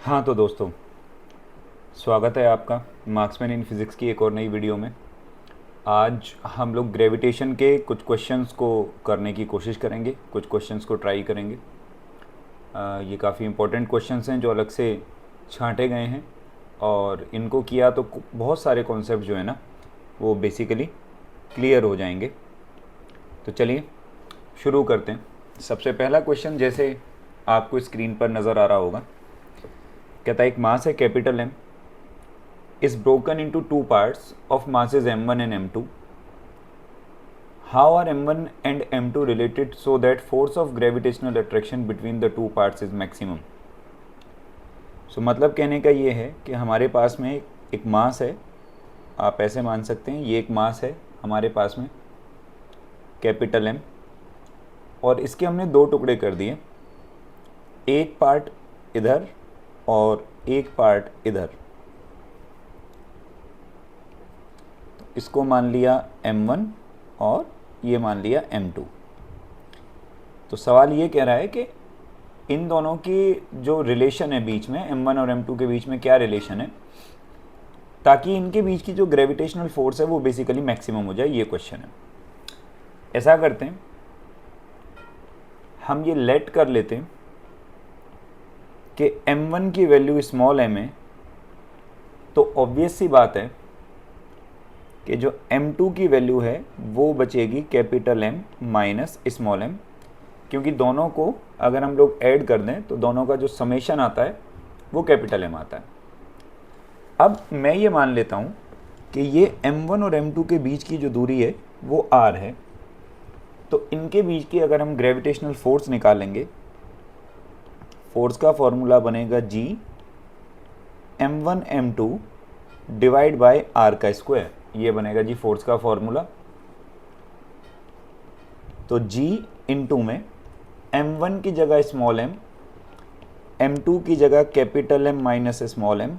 हाँ तो दोस्तों, स्वागत है आपका मार्क्समैन इन फिज़िक्स की एक और नई वीडियो में। आज हम लोग ग्रेविटेशन के कुछ क्वेश्चंस को करने की कोशिश करेंगे, कुछ क्वेश्चंस को ट्राई करेंगे। ये काफ़ी इंपॉर्टेंट क्वेश्चंस हैं जो अलग से छांटे गए हैं, और इनको किया तो बहुत सारे कॉन्सेप्ट जो है ना वो बेसिकली क्लियर हो जाएंगे। तो चलिए शुरू करते हैं। सबसे पहला क्वेश्चन जैसे आपको स्क्रीन पर नज़र आ रहा होगा, कहता है एक मास है capital M is broken into two parts of masses m1 and m2. How are m1 and m2 related so that force of gravitational attraction between the two parts is maximum? So मतलब कहने का ये है कि हमारे पास में एक mass है, आप ऐसे मान सकते हैं ये एक मास है हमारे पास में कैपिटल एम, और इसके हमने दो टुकड़े कर दिए, एक पार्ट इधर और एक पार्ट इधर। इसको मान लिया m1 और ये मान लिया m2। तो सवाल ये कह रहा है कि इन दोनों की जो रिलेशन है बीच में, m1 और m2 के बीच में क्या रिलेशन है, ताकि इनके बीच की जो ग्रेविटेशनल फोर्स है वो बेसिकली मैक्सिमम हो जाए, ये क्वेश्चन है। ऐसा करते हैं, हम ये लेट कर लेते हैं कि m1 की वैल्यू स्मॉल m है, तो ऑब्वियस सी बात है कि जो m2 की वैल्यू है वो बचेगी capital M minus small m, क्योंकि दोनों को अगर हम लोग ऐड कर दें तो दोनों का जो समेशन आता है वो कैपिटल M आता है। अब मैं ये मान लेता हूँ कि ये m1 और m2 के बीच की जो दूरी है वो r है, तो इनके बीच की अगर हम ग्रेविटेशनल फोर्स निकालेंगे, फोर्स का फॉर्मूला बनेगा G m1 m2 divide by r का स्क्वायर। ये बनेगा जी फोर्स का फॉर्मूला। तो G इंटू में m1 की जगह स्मॉल m, m2 की जगह capital M minus small m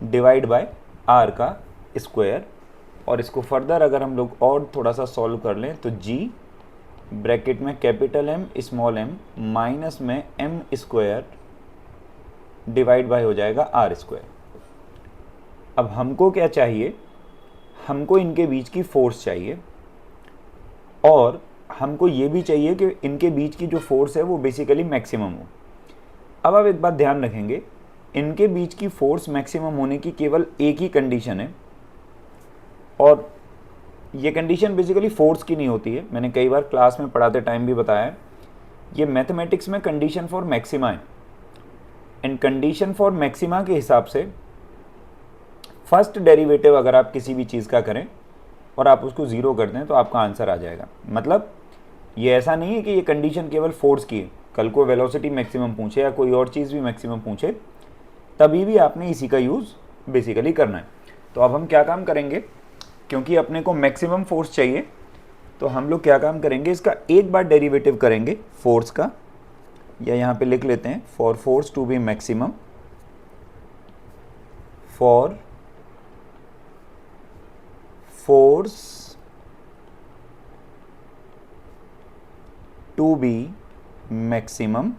divide by r का स्क्वायर। और इसको फर्दर अगर हम लोग और थोड़ा सा सॉल्व कर लें तो G ब्रैकेट में capital M small m minus में m स्क्वायर डिवाइड बाय हो जाएगा r स्क्वायर। अब हमको क्या चाहिए, हमको इनके बीच की फोर्स चाहिए, और हमको ये भी चाहिए कि इनके बीच की जो फोर्स है वो बेसिकली मैक्सिमम हो। अब आप एक बात ध्यान रखेंगे, इनके बीच की फोर्स मैक्सिमम होने की केवल एक ही कंडीशन है, और ये कंडीशन बेसिकली फोर्स की नहीं होती है। मैंने कई बार क्लास में पढ़ाते टाइम भी बताया है, ये मैथमेटिक्स में कंडीशन फॉर मैक्सिमा है, एंड कंडीशन फॉर मैक्सिमा के हिसाब से फर्स्ट डेरिवेटिव अगर आप किसी भी चीज़ का करें और आप उसको ज़ीरो कर दें तो आपका आंसर आ जाएगा। मतलब ये ऐसा नहीं है कि ये कंडीशन केवल फोर्स की है, कल को वेलोसिटी मैक्सिमम पूछे या कोई और चीज़ भी मैक्सिमम पूछे तभी भी आपने इसी का यूज़ बेसिकली करना है। तो अब हम क्या काम करेंगे, क्योंकि अपने को मैक्सिमम फोर्स चाहिए, तो हम लोग क्या काम करेंगे, इसका एक बार डेरिवेटिव करेंगे फोर्स का, या यहाँ पे लिख लेते हैं for force to be maximum, for force to be maximum,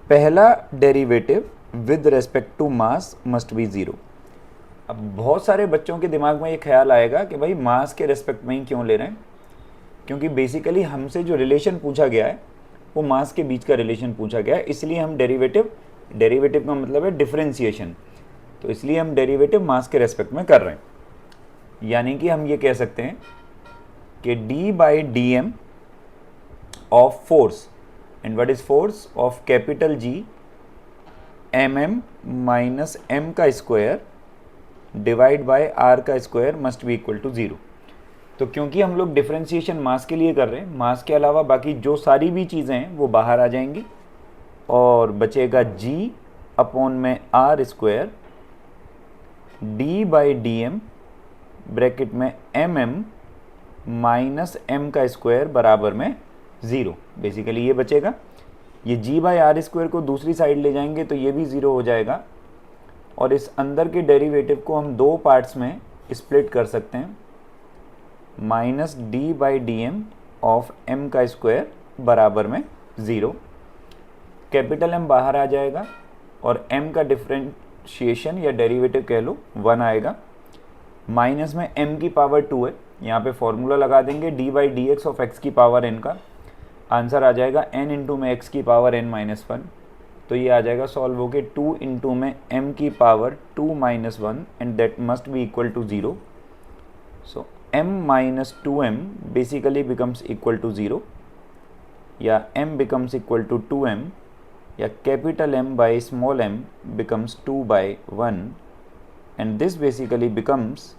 पहला derivative with respect to mass must be zero. अब बहुत सारे बच्चों के दिमाग में ये ख्याल आएगा कि भाई मास के रेस्पेक्ट में ही क्यों ले रहे हैं, क्योंकि बेसिकली हमसे जो रिलेशन पूछा गया है वो मास के बीच का रिलेशन पूछा गया है, इसलिए हम डेरिवेटिव का मतलब है डिफरेंशिएशन, तो इसलिए हम डेरिवेटिव मास के रेस्पेक्ट में कर रहे हैं। यानी कि हम ये कह सकते हैं कि d by D M of force, and what is force of capital G mm minus m का स्क्वायर डिवाइड बाय r का square must be equal to zero. तो क्योंकि हम लोग डिफरेंशिएशन मास के लिए कर रहे हैं, मास के अलावा बाकी जो सारी भी चीज़ें हैं वो बाहर आ जाएंगी, और बचेगा G अपॉन में r square d by D M bracket में mm माइनस m का स्क्वायर बराबर में ज़ीरो। बेसिकली ये बचेगा, ये G बाई आर स्क्वायर को दूसरी साइड ले जाएंगे तो ये भी ज़ीरो हो जाएगा, और इस अंदर के डेरिवेटिव को हम दो पार्ट्स में स्प्लिट कर सकते हैं, minus D by D M of m का स्क्वायर बराबर में ज़ीरो। कैपिटल M बाहर आ जाएगा और M का डिफरेंशिएशन या डेरिवेटिव कह लो 1 आएगा, माइनस में M की पावर 2 है, यहाँ पे फॉर्मूला लगा देंगे d/dx ऑफ x की पावर n का, आंसर आ जाएगा n इंटू में x की पावर n-1, तो ये आ जाएगा सॉल्व होके 2 इंटू में m की power 2-1 and that must be equal to 0. So m minus 2m basically becomes equal to 0, या m becomes equal to 2m, या capital M by small m becomes 2/1, and this basically becomes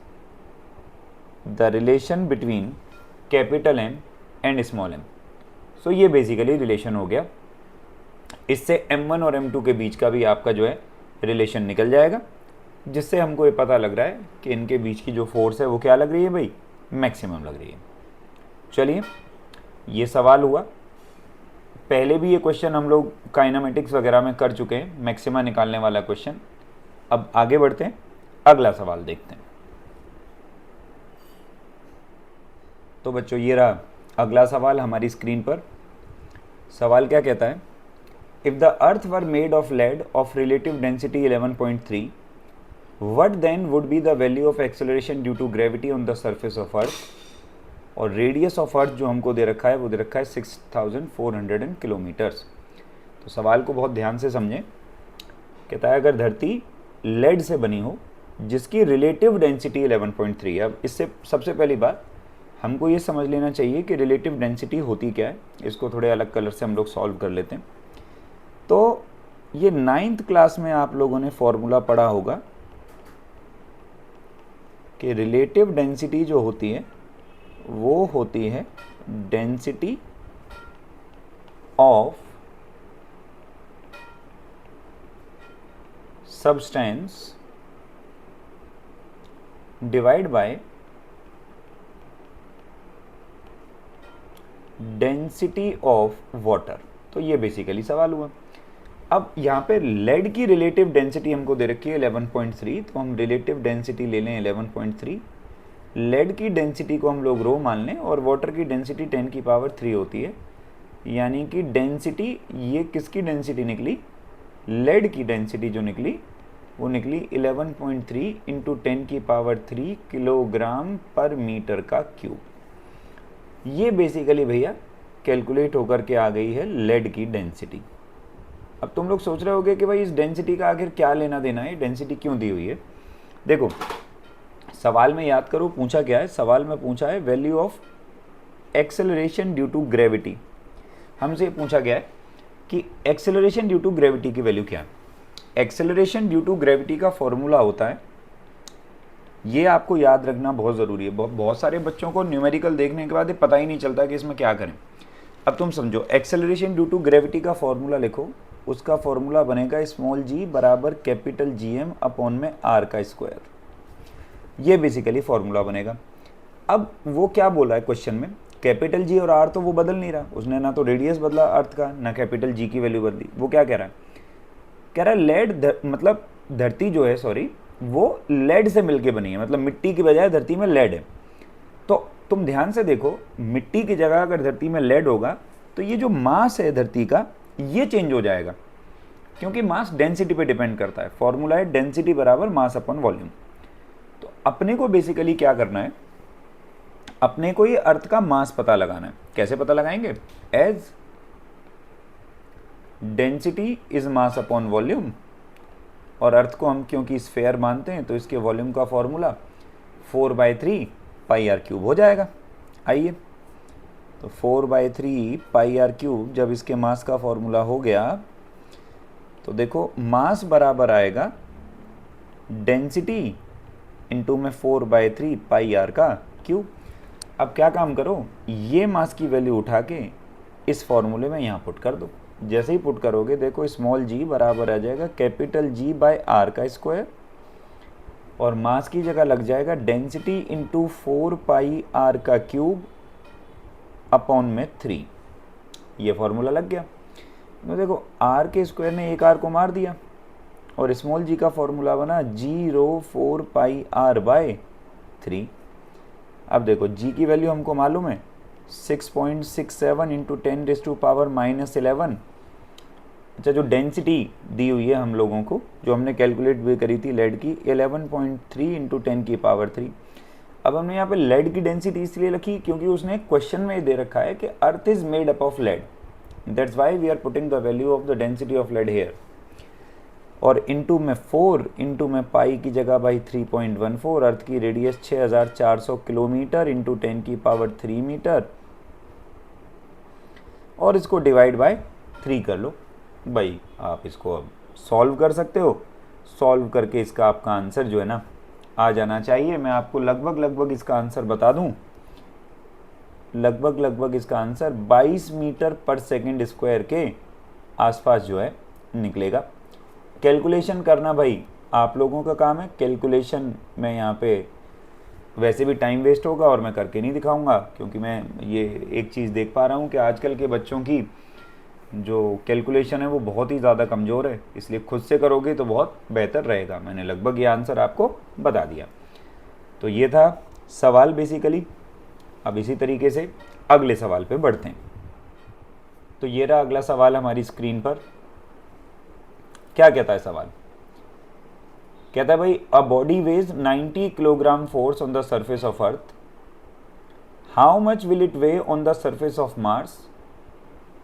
the relation between capital M and small m. So ये basically relation हो गया. इससे m1 और m2 के बीच का भी आपका जो है रिलेशन निकल जाएगा, जिससे हमको ये पता लग रहा है कि इनके बीच की जो फोर्स है वो क्या लग रही है भाई, मैक्सिमम लग रही है. चलिए ये सवाल हुआ. पहले भी ये क्वेश्चन हम लोग काइनेमेटिक्स वगैरह में कर चुके हैं, मैक्सिमा निकालने वाला क्वेश्चन. अब आगे बढ़ते हैं, अगला सवाल देखते हैं. तो बच्चों ये रहा अगला सवाल हमारी स्क्रीन पर. सवाल क्या कहता है, if the earth were made of laid off relative density 11.3, what then would be the value of acceleration due to gravity on the surface of earth, और रेडियस ऑफ अर्थ जो हमको दे रखा है वो दे रखा है 6400 किलोमीटर्स. तो सवाल को बहुत ध्यान से समझें. कहता है अगर धरती लेड से बनी हो जिसकी रिलेटिव डेंसिटी 11.3. अब इससे सबसे पहली बात हमको ये समझ लेना चाहिए कि रिलेटिव डेंसिटी होती क्या है. इसको थोड़े अलग कलर से हम लोग सॉल्व कर लेते हैं. तो ये 9th क्लास में आप लोगों ने फॉर्मूला पढ़ा होगा कि रिलेटिव डेंसिटी जो होती है वो होती है density of substance divide by density of water. तो ये बेसिकली सवाल हुआ. अब यहाँ पे लेड की रिलेटिव डेंसिटी हमको दे रखी है 11.3, तो हम रिलेटिव डेंसिटी ले लें 11.3. लेड की डेंसिटी को हम लोग रो मान लें और वाटर की डेंसिटी 10 की पावर 3 होती है, यानी कि डेंसिटी ये किसकी डेंसिटी निकली, लेड की डेंसिटी जो निकली वो निकली 11.3 इंटू 10 की पावर 3 किलोग्राम पर मीटर का क्यूब. ये बेसिकली भैया कैलकुलेट होकर के आ गई है लेड की डेंसिटी. अब तुम लोग सोच रहे होगे कि भाई इस डेंसिटी का आखिर क्या लेना देना है, डेंसिटी क्यों दी हुई है. देखो सवाल में याद करो पूछा क्या है, सवाल में पूछा है value of acceleration due to gravity. हमसे पूछा गया है कि एक्सेलरेशन ड्यू टू ग्रेविटी की वैल्यू क्या है. एक्सेलरेशन ड्यू टू ग्रेविटी का फॉर्मूला होता है, ये आपको याद रखना बहुत ज़रूरी है. बहुत सारे बच्चों को न्यूमेरिकल देखने के बाद ये पता ही नहीं चलता कि इसमें क्या करें. अब तुम समझो, एक्सेलरेशन ड्यू टू ग्रेविटी का फॉर्मूला लिखो. उसका फॉर्मूला बनेगा स्मॉल जी बराबर कैपिटल जी एम अपॉन में आर का स्क्वायर. ये बेसिकली फॉर्मूला बनेगा. अब वो क्या बोला है क्वेश्चन में, कैपिटल जी और आर तो वो बदल नहीं रहा, उसने ना तो रेडियस बदला अर्थ का, ना कैपिटल जी की वैल्यू बदली. वो क्या कह रहा है, कह रहा है लेड मतलब धरती जो है सॉरी वो लेड से मिलके बनी है, मतलब मिट्टी की बजाय धरती में लेड है. तो तुम ध्यान से देखो, मिट्टी की जगह अगर धरती में लेड होगा तो ये जो मास है धरती का ये चेंज हो जाएगा, क्योंकि मास डेंसिटी पे डिपेंड करता है. फॉर्मूला है डेंसिटी बराबर मास अपॉन वॉल्यूम. तो अपने को बेसिकली क्या करना है, अपने को ये अर्थ का मास पता लगाना है. कैसे पता लगाएंगे, as density is mass upon volume, और अर्थ को हम क्योंकि स्फेयर मानते हैं तो इसके वॉल्यूम का फॉर्मूला 4/3 पाई आर क्यूब हो जाएगा. आइए तो 4/3 पाई आर क्यूब जब इसके मास का फॉर्मूला हो गया तो देखो मास बराबर आएगा डेंसिटी इंटू में 4/3 पाई आर का क्यूब. अब क्या काम करो, ये मास की वैल्यू उठा के इस फॉर्मूले में यहाँ पुट कर दो. जैसे ही पुट करोगे देखो स्मॉल जी बराबर आ जाएगा कैपिटल जी बाय आर का स्क्वायर, और मास की जगह लग जाएगा डेंसिटी इंटू 4 पाई आर का क्यूब अपॉन में 3. ये फॉर्मूला लग गया. तो देखो आर के स्क्वायर ने एक आर को मार दिया और स्मॉल जी का फॉर्मूला बना 0.4 पाई आर बाय 3. अब देखो जी की वैल्यू हमको मालूम है 6.67 इंटू 10 रेज़ टू पावर -11, अच्छा, जो डेंसिटी दी हुई है हम लोगों को, जो हमने कैलकुलेट भी करी थी लेड की, 11.3 इंटू 10⁻3। अब हमने यहाँ पे लेड की डेंसिटी इसलिए रखी क्योंकि उसने क्वेश्चन में दे रखा है कि earth is made up of lead, that's why we are putting the value of the density of lead here. और इंटू में 4 इंटू में पाई की जगह भाई 3.14, अर्थ की रेडियस 6400 किलोमीटर इंटू 10⁻3 मीटर, और इसको डिवाइड बाय 3 कर लो। भाई आप इसको अब सॉल्व कर सकते हो, सॉल्व करके इसका आपका आंसर जो है ना आ जाना चाहिए। मैं आपको लगभग इसका आंसर बता दूं, लगभग इसका आंसर 22 मीटर पर सेकंड स्क्वायर के आसपास जो है निकलेगा। कैलकुलेशन करना भाई आप लोगों का काम है, कैलकुलेशन में यहाँ पे वैसे भी टाइम वेस्ट होगा और मैं करके नहीं दिखाऊंगा, क्योंकि मैं ये एक चीज़ देख पा रहा हूँ कि आजकल के बच्चों की जो कैलकुलेशन है वो बहुत ही ज़्यादा कमज़ोर है, इसलिए खुद से करोगे तो बहुत बेहतर रहेगा। मैंने लगभग ये आंसर आपको बता दिया। तो ये था सवाल बेसिकली। अब इसी तरीके से अगले सवाल पे बढ़ते हैं। तो ये रहा अगला सवाल हमारी स्क्रीन पर। क्या कहता है सवाल? कहता है भाई a body weighs 90 kilogram force on the surface of earth, how much will it weigh on the surface of Mars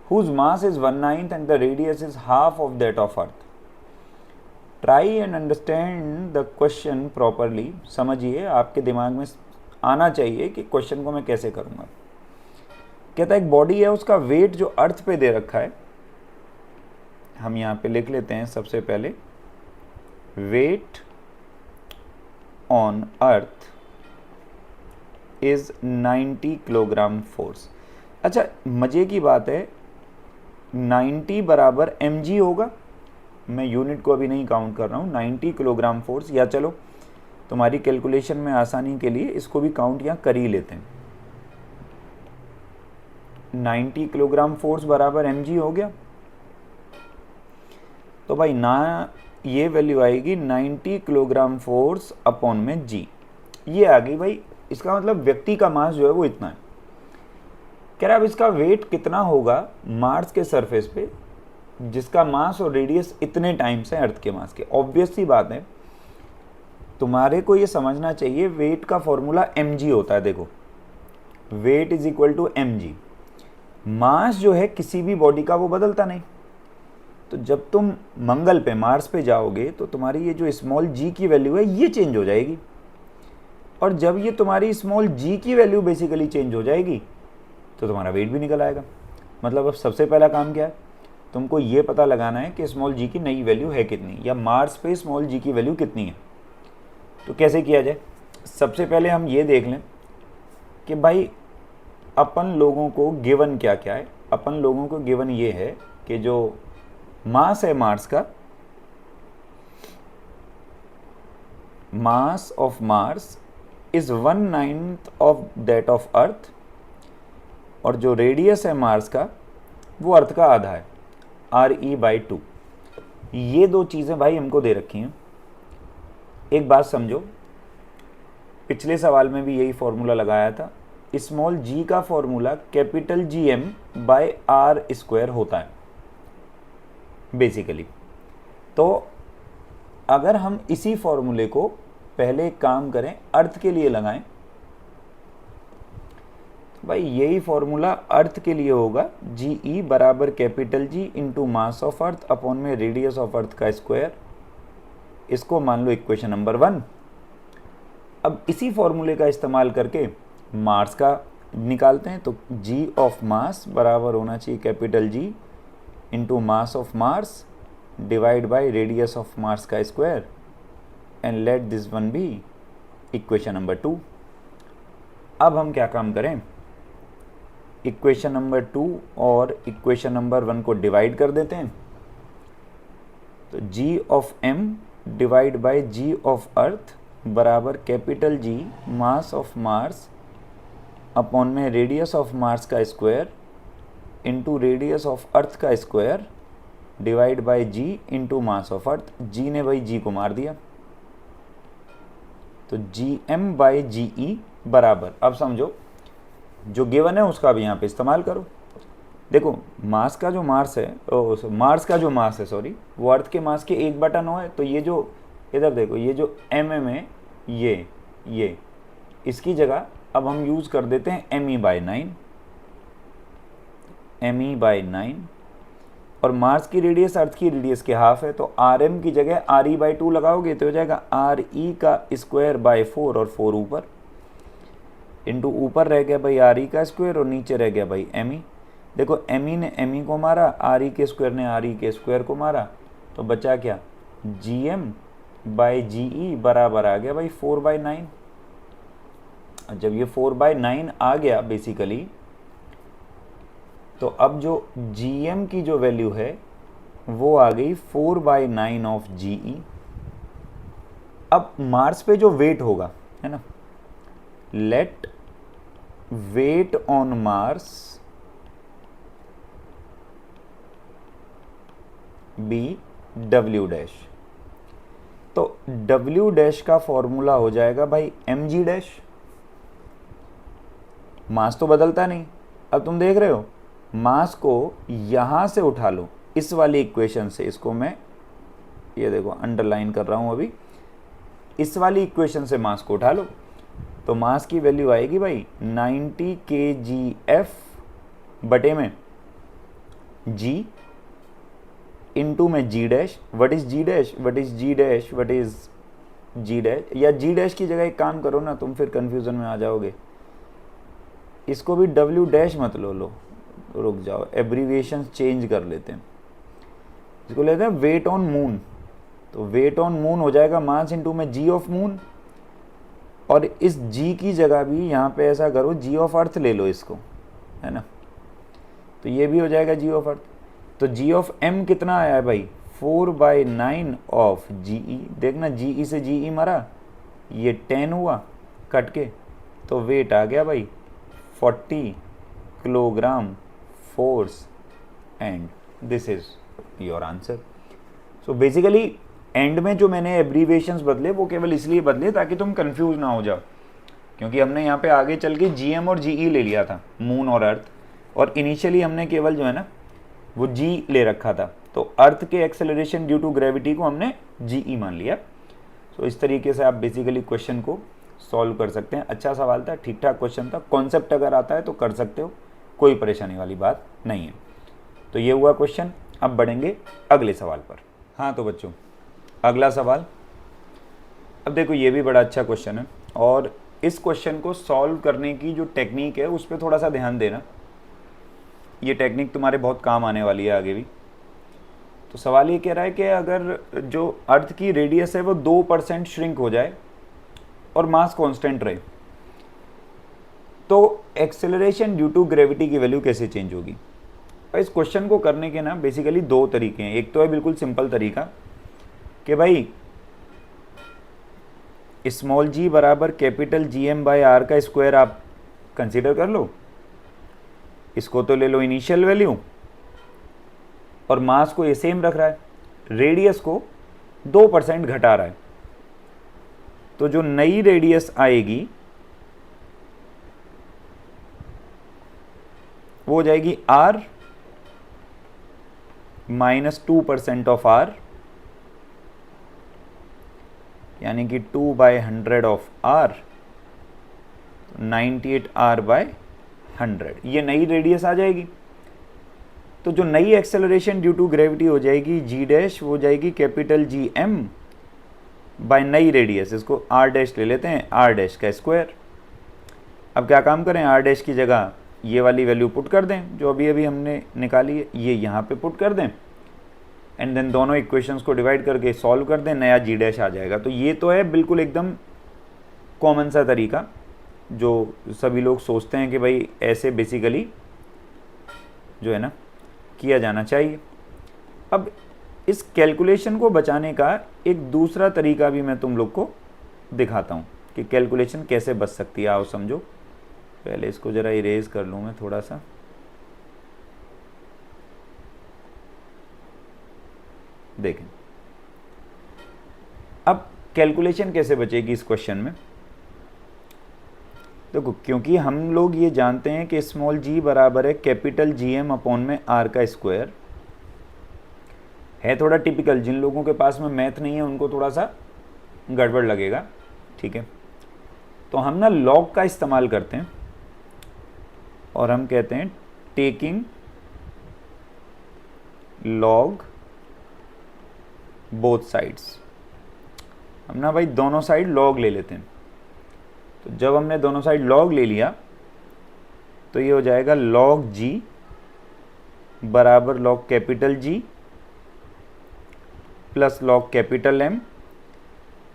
whose mass is 1/9 and the radius is half of that of earth. Try and understand the question properly. समझिए, आपके दिमाग में आना चाहिए कि question को मैं कैसे करूँगा। कहता है एक बॉडी है, उसका वेट जो अर्थ पे दे रखा है, हम यहाँ पे लिख लेते हैं सबसे पहले, weight on earth is 90 kilogram force. अच्छा, मज़े की बात है 90 बराबर mg होगा। मैं यूनिट को अभी नहीं काउंट कर रहा हूँ। 90 किलोग्राम फोर्स, या चलो तुम्हारी कैलकुलेशन में आसानी के लिए इसको भी काउंट यहाँ कर ही लेते हैं। 90 किलोग्राम फोर्स बराबर mg हो गया। तो भाई ना ये वैल्यू आएगी 90 किलोग्राम फोर्स अपॉन में g, ये आ गई भाई। इसका मतलब व्यक्ति का मास जो है वो इतना है। कह रहा है अब इसका वेट कितना होगा मार्स के सरफेस पे, जिसका मास और रेडियस इतने टाइम्स है अर्थ के मास के। ऑब्वियस सी बात है, तुम्हारे को ये समझना चाहिए वेट का फॉर्मूला mg होता है। देखो, weight is equal to mg। Mass जो है किसी भी बॉडी का वो बदलता नहीं। तो जब तुम मंगल पे, मार्स पे जाओगे तो तुम्हारी ये जो स्मॉल g की वैल्यू है ये चेंज हो जाएगी, और जब ये तुम्हारी स्मॉल g की वैल्यू बेसिकली चेंज हो जाएगी तो तुम्हारा वेट भी निकल आएगा। मतलब अब सबसे पहला काम क्या है, तुमको ये पता लगाना है कि स्मॉल g की नई वैल्यू है कितनी, या मार्स पे स्मॉल g की वैल्यू कितनी है। तो कैसे किया जाए? सबसे पहले हम ये देख लें कि भाई अपन लोगों को गिवन क्या क्या है। अपन लोगों को गिवन ये है कि जो मास है मार्स का, मास of Mars is 1/9 of that of earth, और जो रेडियस है मार्स का वो अर्थ का आधा है, RE/2। ये दो चीज़ें भाई हमको दे रखी हैं। एक बात समझो, पिछले सवाल में भी यही फॉर्मूला लगाया था। स्मॉल g का फॉर्मूला कैपिटल GM/R² होता है बेसिकली। तो अगर हम इसी फॉर्मूले को पहले एक काम करें, अर्थ के लिए लगाएं, भाई यही फॉर्मूला अर्थ के लिए होगा, GE बराबर capital G into mass of earth upon में रेडियस ऑफ अर्थ का स्क्वायर। इसको मान लो इक्वेशन नंबर 1। अब इसी फॉर्मूले का इस्तेमाल करके मार्स का निकालते हैं। तो G ऑफ मास बराबर होना चाहिए capital G into mass of Mars divide by radius of Mars का square, and let this one be equation number 2। अब हम क्या काम करें, इक्वेशन नंबर 2 और इक्वेशन नंबर 1 को डिवाइड कर देते हैं। तो G of M divide by G of Earth बराबर capital G mass of Mars upon में रेडियस ऑफ मार्स का square into radius of Earth का square divide by G into mass of Earth. G ने भाई G को मार दिया, तो GM/GE बराबर, अब समझो जो गिवन है उसका भी यहाँ पे इस्तेमाल करो। देखो मास का जो मास है, मार्स का जो मास है सॉरी, वो अर्थ के मास के 1/9 है। तो ये जो इधर देखो, ये जो है, ये इसकी जगह अब हम यूज़ कर देते हैं me/9, me/9। और मार्स की रेडियस अर्थ की रेडियस के हाफ है, तो rm की जगह re/2 लगाओगे तो हो जाएगा re का स्क्वायर बाय 4, और 4 ऊपर इंटू ऊपर रह गया भाई re का स्क्वायर, और नीचे रह गया भाई me। देखो me ने me को मारा, re के स्क्वायर ने re के स्क्वायर को मारा, तो बचा क्या, gm/ge बराबर आ गया भाई 4/9। जब ये 4/9 आ गया बेसिकली, तो अब जो gm की जो वैल्यू है वो आ गई 4/9 ऑफ ge। अब मार्स पे जो वेट होगा, है ना, let weight on Mars be w'। तो w' का फॉर्मूला हो जाएगा भाई mg'। मास तो बदलता नहीं। अब तुम देख रहे हो, मास को यहां से उठा लो इस वाली इक्वेशन से, इसको मैं ये देखो अंडरलाइन कर रहा हूं अभी, इस वाली इक्वेशन से मास को उठा लो, तो मास की वैल्यू आएगी भाई 90 kgf बटे में g इंटू में g'। What is g', what is g', what is g', या g' की जगह एक काम करो ना, तुम फिर कंफ्यूजन में आ जाओगे, इसको भी w' मत लो, रुक जाओ, एब्रीविएशन चेंज कर लेते हैं, इसको लेते हैं वेट ऑन मून। तो वेट ऑन मून हो जाएगा मास इंटू में जी ऑफ मून, और इस जी की जगह भी यहाँ पे ऐसा करो जी ऑफ अर्थ ले लो इसको, है ना, तो ये भी हो जाएगा जी ऑफ अर्थ। तो जी ऑफ एम कितना आया है भाई, 4/9 ऑफ जीई। देखना जीई से जीई मरा, ये 10 हुआ कट के, तो वेट आ गया भाई 40 kilogram force, and this is your answer. So basically and में जो मैंने एब्रीविएशंस बदले वो केवल इसलिए बदले ताकि तुम कंफ्यूज ना हो जाओ, क्योंकि हमने यहाँ पे आगे चल के जीएम और जीई ले लिया था, मून और अर्थ, और इनिशियली हमने केवल जो है ना वो जी ले रखा था, तो अर्थ के एक्सेलरेशन ड्यू टू ग्रेविटी को हमने जीई मान लिया। सो इस तरीके से आप बेसिकली क्वेश्चन को सॉल्व कर सकते हैं। अच्छा सवाल था, ठीक ठाक क्वेश्चन था, कॉन्सेप्ट अगर आता है तो कर सकते हो, कोई परेशानी वाली बात नहीं है। तो ये हुआ क्वेश्चन। अब बढ़ेंगे अगले सवाल पर। हाँ तो बच्चों, अगला सवाल, अब देखो ये भी बड़ा अच्छा क्वेश्चन है, और इस क्वेश्चन को सॉल्व करने की जो टेक्निक है उस पर थोड़ा सा ध्यान देना, ये टेक्निक तुम्हारे बहुत काम आने वाली है आगे भी। तो सवाल ये कह रहा है कि अगर जो अर्थ की रेडियस है वो 2% श्रिंक हो जाए और मास कांस्टेंट रहे, तो एक्सेलरेशन ड्यू टू ग्रेविटी की वैल्यू कैसे चेंज होगी। इस क्वेश्चन को करने के ना बेसिकली दो तरीके हैं। एक तो है बिल्कुल सिंपल तरीका कि भाई स्मॉल जी बराबर कैपिटल GM/r का स्क्वायर आप कंसीडर कर लो, इसको तो ले लो इनिशियल वैल्यू, और मास को ये सेम रख रहा है, रेडियस को 2% घटा रहा है, तो जो नई रेडियस आएगी वो हो जाएगी r -2% ऑफ r, यानी कि 2/100 ऑफ r, 98r/100, ये नई रेडियस आ जाएगी। तो जो नई एक्सेलरेशन ड्यू टू ग्रेविटी हो जाएगी g', वो हो जाएगी कैपिटल GM बाय नई रेडियस, इसको r' ले लेते हैं, r' का स्क्वायर। अब क्या काम करें, r' की जगह ये वाली वैल्यू पुट कर दें जो अभी अभी हमने निकाली है, ये यहाँ पे पुट कर दें, एंड देन दोनों इक्वेशंस को डिवाइड करके सॉल्व कर दें, नया g' आ जाएगा। तो ये तो है बिल्कुल एकदम कॉमन सा तरीका जो सभी लोग सोचते हैं कि भाई ऐसे बेसिकली जो है ना किया जाना चाहिए। अब इस कैलकुलेशन को बचाने का एक दूसरा तरीका भी मैं तुम लोग को दिखाता हूँ कि कैलकुलेशन कैसे बच सकती है। आओ समझो, पहले इसको ज़रा इरेज कर लूँ मैं थोड़ा सा। देखें अब कैलकुलेशन कैसे बचेगी इस क्वेश्चन में। देखो क्योंकि हम लोग ये जानते हैं कि स्मॉल जी बराबर है कैपिटल जी एम अपॉन में आर का स्क्वायर। है थोड़ा टिपिकल, जिन लोगों के पास में मैथ नहीं है उनको थोड़ा सा गड़बड़ लगेगा, ठीक है। तो हम ना लॉग का इस्तेमाल करते हैं और हम कहते हैं टेकिंग लॉग बोथ साइड्स। हम ना भाई दोनों साइड लॉग ले लेते हैं। तो जब हमने दोनों साइड लॉग ले लिया तो ये हो जाएगा लॉग जी बराबर log capital G plus log capital M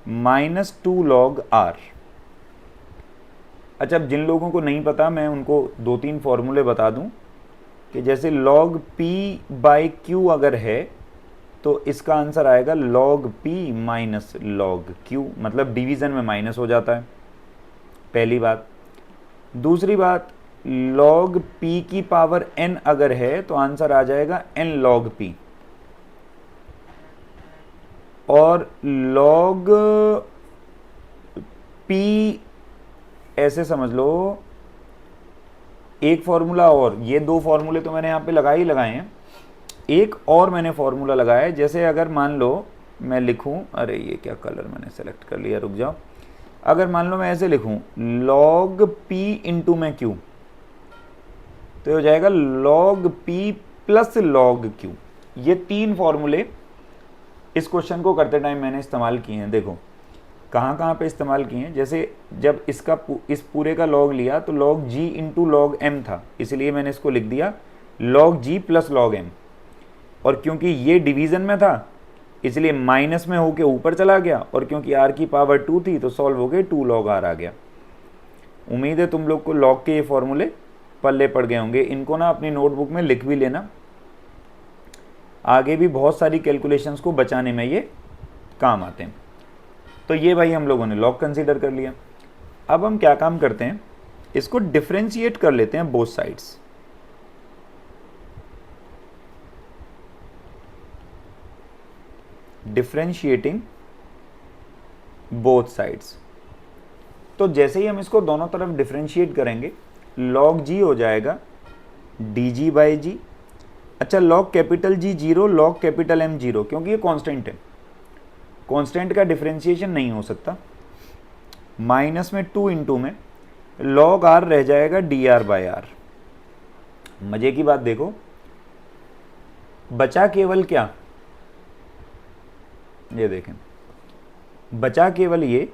minus 2 log R. अच्छा, अब जिन लोगों को नहीं पता मैं उनको 2-3 फॉर्मूले बता दूं कि जैसे log p बाई क्यू अगर है तो इसका आंसर आएगा log p minus log q, मतलब डिवीज़न में माइनस हो जाता है, पहली बात। दूसरी बात, log p की पावर n अगर है तो आंसर आ जाएगा n log p, और log p ऐसे समझ लो एक फॉर्मूला, और ये 2 फॉर्मूले तो मैंने यहाँ पे लगाए ही लगाए हैं, एक और मैंने फॉर्मूला लगाया है। जैसे अगर मान लो मैं लिखूं, अरे ये क्या कलर मैंने सेलेक्ट कर लिया, रुक जाओ। अगर मान लो मैं ऐसे लिखूं log p इंटू में q, तो ये हो जाएगा log p plus log q। ये 3 फॉर्मूले इस क्वेश्चन को करते टाइम मैंने इस्तेमाल किए हैं। देखो कहाँ कहाँ पे इस्तेमाल किए हैं। जैसे जब इस पूरे का लॉग लिया तो log g into log M था, इसलिए मैंने इसको लिख दिया log g प्लस log m, और क्योंकि ये डिवीज़न में था इसलिए माइनस में होके ऊपर चला गया, और क्योंकि r की पावर 2 थी तो सॉल्व हो गए 2 log r आ गया। उम्मीद है तुम लोग को लॉग के ये फॉर्मूले पल्ले पड़ गए होंगे, इनको ना अपनी नोटबुक में लिख भी लेना, आगे भी बहुत सारी कैलकुलेशंस को बचाने में ये काम आते हैं। तो ये भाई हम लोगों ने लॉग कंसीडर कर लिया। अब हम क्या काम करते हैं, इसको डिफरेंशिएट कर लेते हैं both sides. Differentiating both sides, तो जैसे ही हम इसको दोनों तरफ डिफरेंशिएट करेंगे log g हो जाएगा dg बाई जी। अच्छा, log capital G 0, log capital M 0, क्योंकि ये कांस्टेंट है, कांस्टेंट का डिफरेंशिएशन नहीं हो सकता। माइनस में 2 इंटू में log r रह जाएगा dr बाई आर। मजे की बात देखो, बचा केवल क्या, ये देखें, बचा केवल ये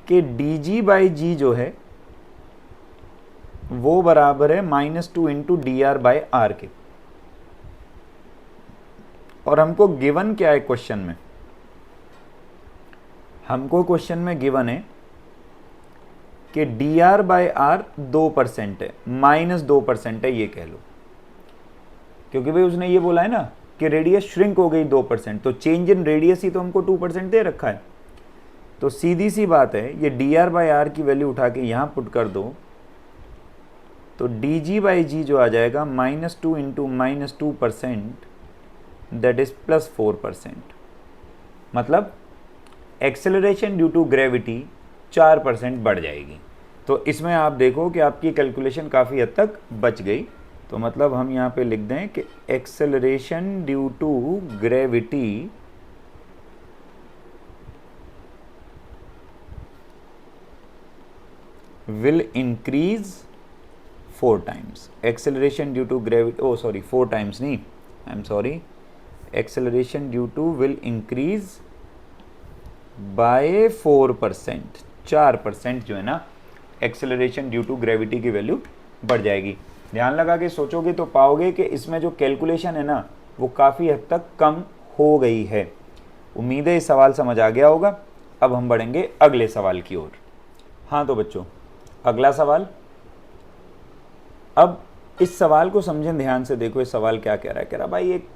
कि dg बाई जी जो है वो बराबर है -2 into D R by R के। और हमको गिवन क्या है क्वेश्चन में, हमको क्वेश्चन में गिवन है कि डी आर बाई आर 2% है, -2% है ये कह लो, क्योंकि भाई उसने ये बोला है ना कि रेडियस श्रिंक हो गई 2%, तो चेंज इन रेडियस ही तो हमको 2% दे रखा है। तो सीधी सी बात है, ये डी आर बाई आर की वैल्यू उठा के यहाँ पुट कर दो तो डी जी बाई जी जो आ जाएगा -2 इंटू -2%, दैट इज +4%। मतलब एक्सेलरेशन ड्यू टू ग्रेविटी 4% बढ़ जाएगी। तो इसमें आप देखो कि आपकी कैलकुलेशन काफ़ी हद तक बच गई। तो मतलब हम यहाँ पे लिख दें कि acceleration due to gravity will increase 4 times. Acceleration due to gravity, oh sorry 4 times नहीं, I'm sorry, acceleration due to will increase by 4%, 4% जो है ना acceleration due to gravity की वैल्यू बढ़ जाएगी। ध्यान लगा के सोचोगे तो पाओगे कि इसमें जो कैलकुलेशन है ना वो काफ़ी हद तक कम हो गई है। उम्मीद है ये सवाल समझ आ गया होगा। अब हम बढ़ेंगे अगले सवाल की ओर। हाँ तो बच्चों, अगला सवाल, अब इस सवाल को समझें ध्यान से। देखो इस सवाल क्या कह रहा है, कह रहा भाई एक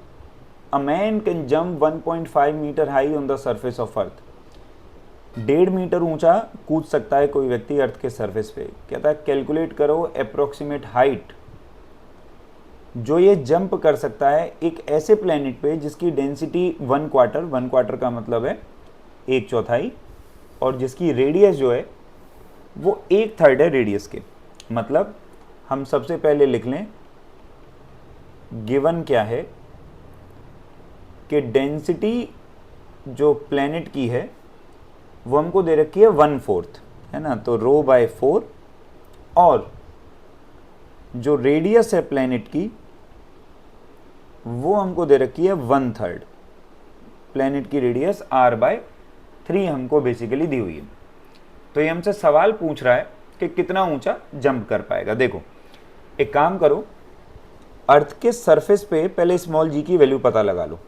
a man can jump 1.5 metre high on the surface of earth, 1.5 metre ऊंचा कूद सकता है कोई व्यक्ति अर्थ के सरफेस पे। कहता है कैलकुलेट करो अप्रोक्सीमेट हाइट जो ये जंप कर सकता है एक ऐसे प्लेनेट पे जिसकी डेंसिटी 1/4 का मतलब है 1/4, और जिसकी रेडियस जो है वो 1/3 है रेडियस के। मतलब हम सबसे पहले लिख लें, गिवन क्या है कि डेंसिटी जो प्लैनेट की है वो हमको दे रखी है 1/4, है ना, तो रो बाय 4, और जो रेडियस है प्लैनेट की वो हमको दे रखी है 1/3। प्लैनेट की रेडियस r/3 हमको बेसिकली दी हुई है। तो ये हमसे सवाल पूछ रहा है कि कितना ऊंचा जंप कर पाएगा। देखो एक काम करो, अर्थ के सरफेस पे पहले स्मॉल जी की वैल्यू पता लगा लो।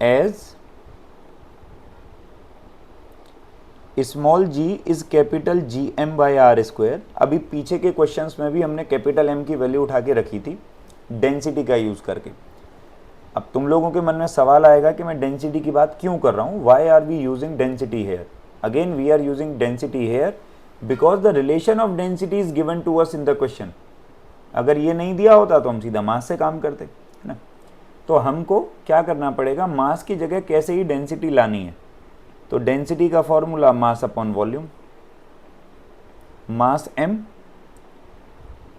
As small g is capital G M by R square. अभी पीछे के क्वेश्चंस में भी हमने कैपिटल एम की वैल्यू उठा के रखी थी डेंसिटी का यूज करके। अब तुम लोगों के मन में सवाल आएगा कि मैं डेंसिटी की बात क्यों कर रहा हूँ, why are we using density here. Again we are using density here because the relation of density is given to us in the question. अगर ये नहीं दिया होता तो हम सीधा मास से काम करते, है ना। तो हमको क्या करना पड़ेगा, मास की जगह कैसे ही डेंसिटी लानी है। तो डेंसिटी का formula mass upon volume, mass m,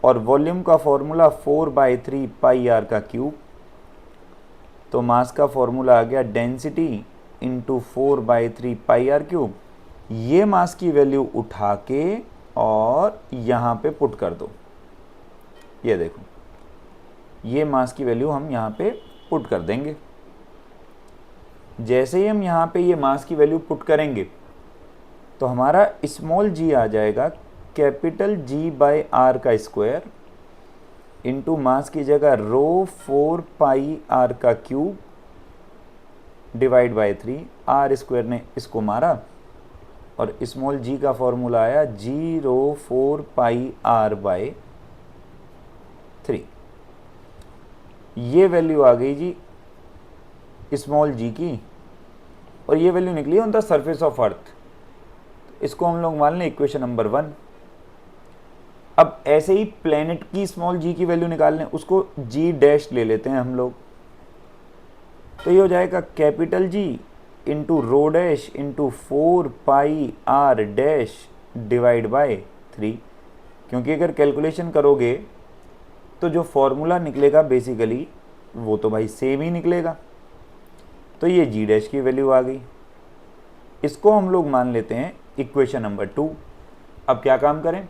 और वॉल्यूम का फॉर्मूला 4/3 पाई आर का क्यूब। तो मास का फॉर्मूला आ गया density into 4/3 pi R cube. ये मास की वैल्यू उठा के और यहाँ पे पुट कर दो। ये देखो, ये मास की वैल्यू हम यहाँ पे पुट कर देंगे। जैसे ही हम यहाँ पे ये मास की वैल्यू पुट करेंगे तो हमारा स्मॉल जी आ जाएगा कैपिटल जी बाई आर का स्क्वायर इंटू मास की जगह रो 4 पाई आर का cube divide by 3। R square ने इसको मारा और स्मॉल जी का फॉर्मूला आया जी रो 4 पाई आर बाई 3। ये वैल्यू आ गई जी स्मॉल जी की, और ये वैल्यू निकली ऑन द सरफेस ऑफ अर्थ। इसको हम लोग मान लें इक्वेशन नंबर 1। अब ऐसे ही प्लेनेट की स्मॉल जी की वैल्यू निकाल लें, उसको जी डैश ले लेते हैं हम लोग। तो ये हो जाएगा capital G into rho dash into 4 pi R dash divide by 3। क्योंकि अगर कैलकुलेशन करोगे तो जो फॉर्मूला निकलेगा बेसिकली वो तो भाई सेम ही निकलेगा। तो ये जी डैश की वैल्यू आ गई। इसको हम लोग मान लेते हैं इक्वेशन नंबर 2। अब क्या काम करें,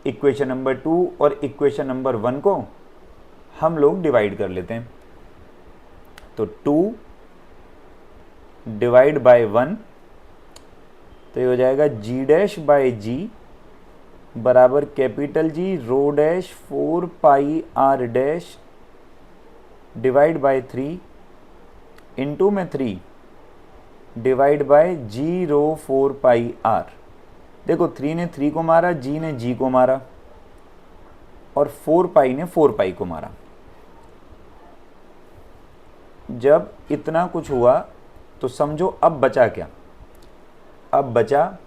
इक्वेशन नंबर 2 और इक्वेशन नंबर 1 को हम लोग डिवाइड कर लेते हैं। तो 2 डिवाइड बाय 1, तो ये हो जाएगा जी डैश बाय जी बराबर capital G rho dash 4 pi R dash divide by 3 into में 3 divide by ji rho 4 pi R. देखो 3 ने 3 को मारा, जी ने जी को मारा, और 4 पाई ने 4 पाई को मारा। जब इतना कुछ हुआ तो समझो अब बचा क्या, अब बचा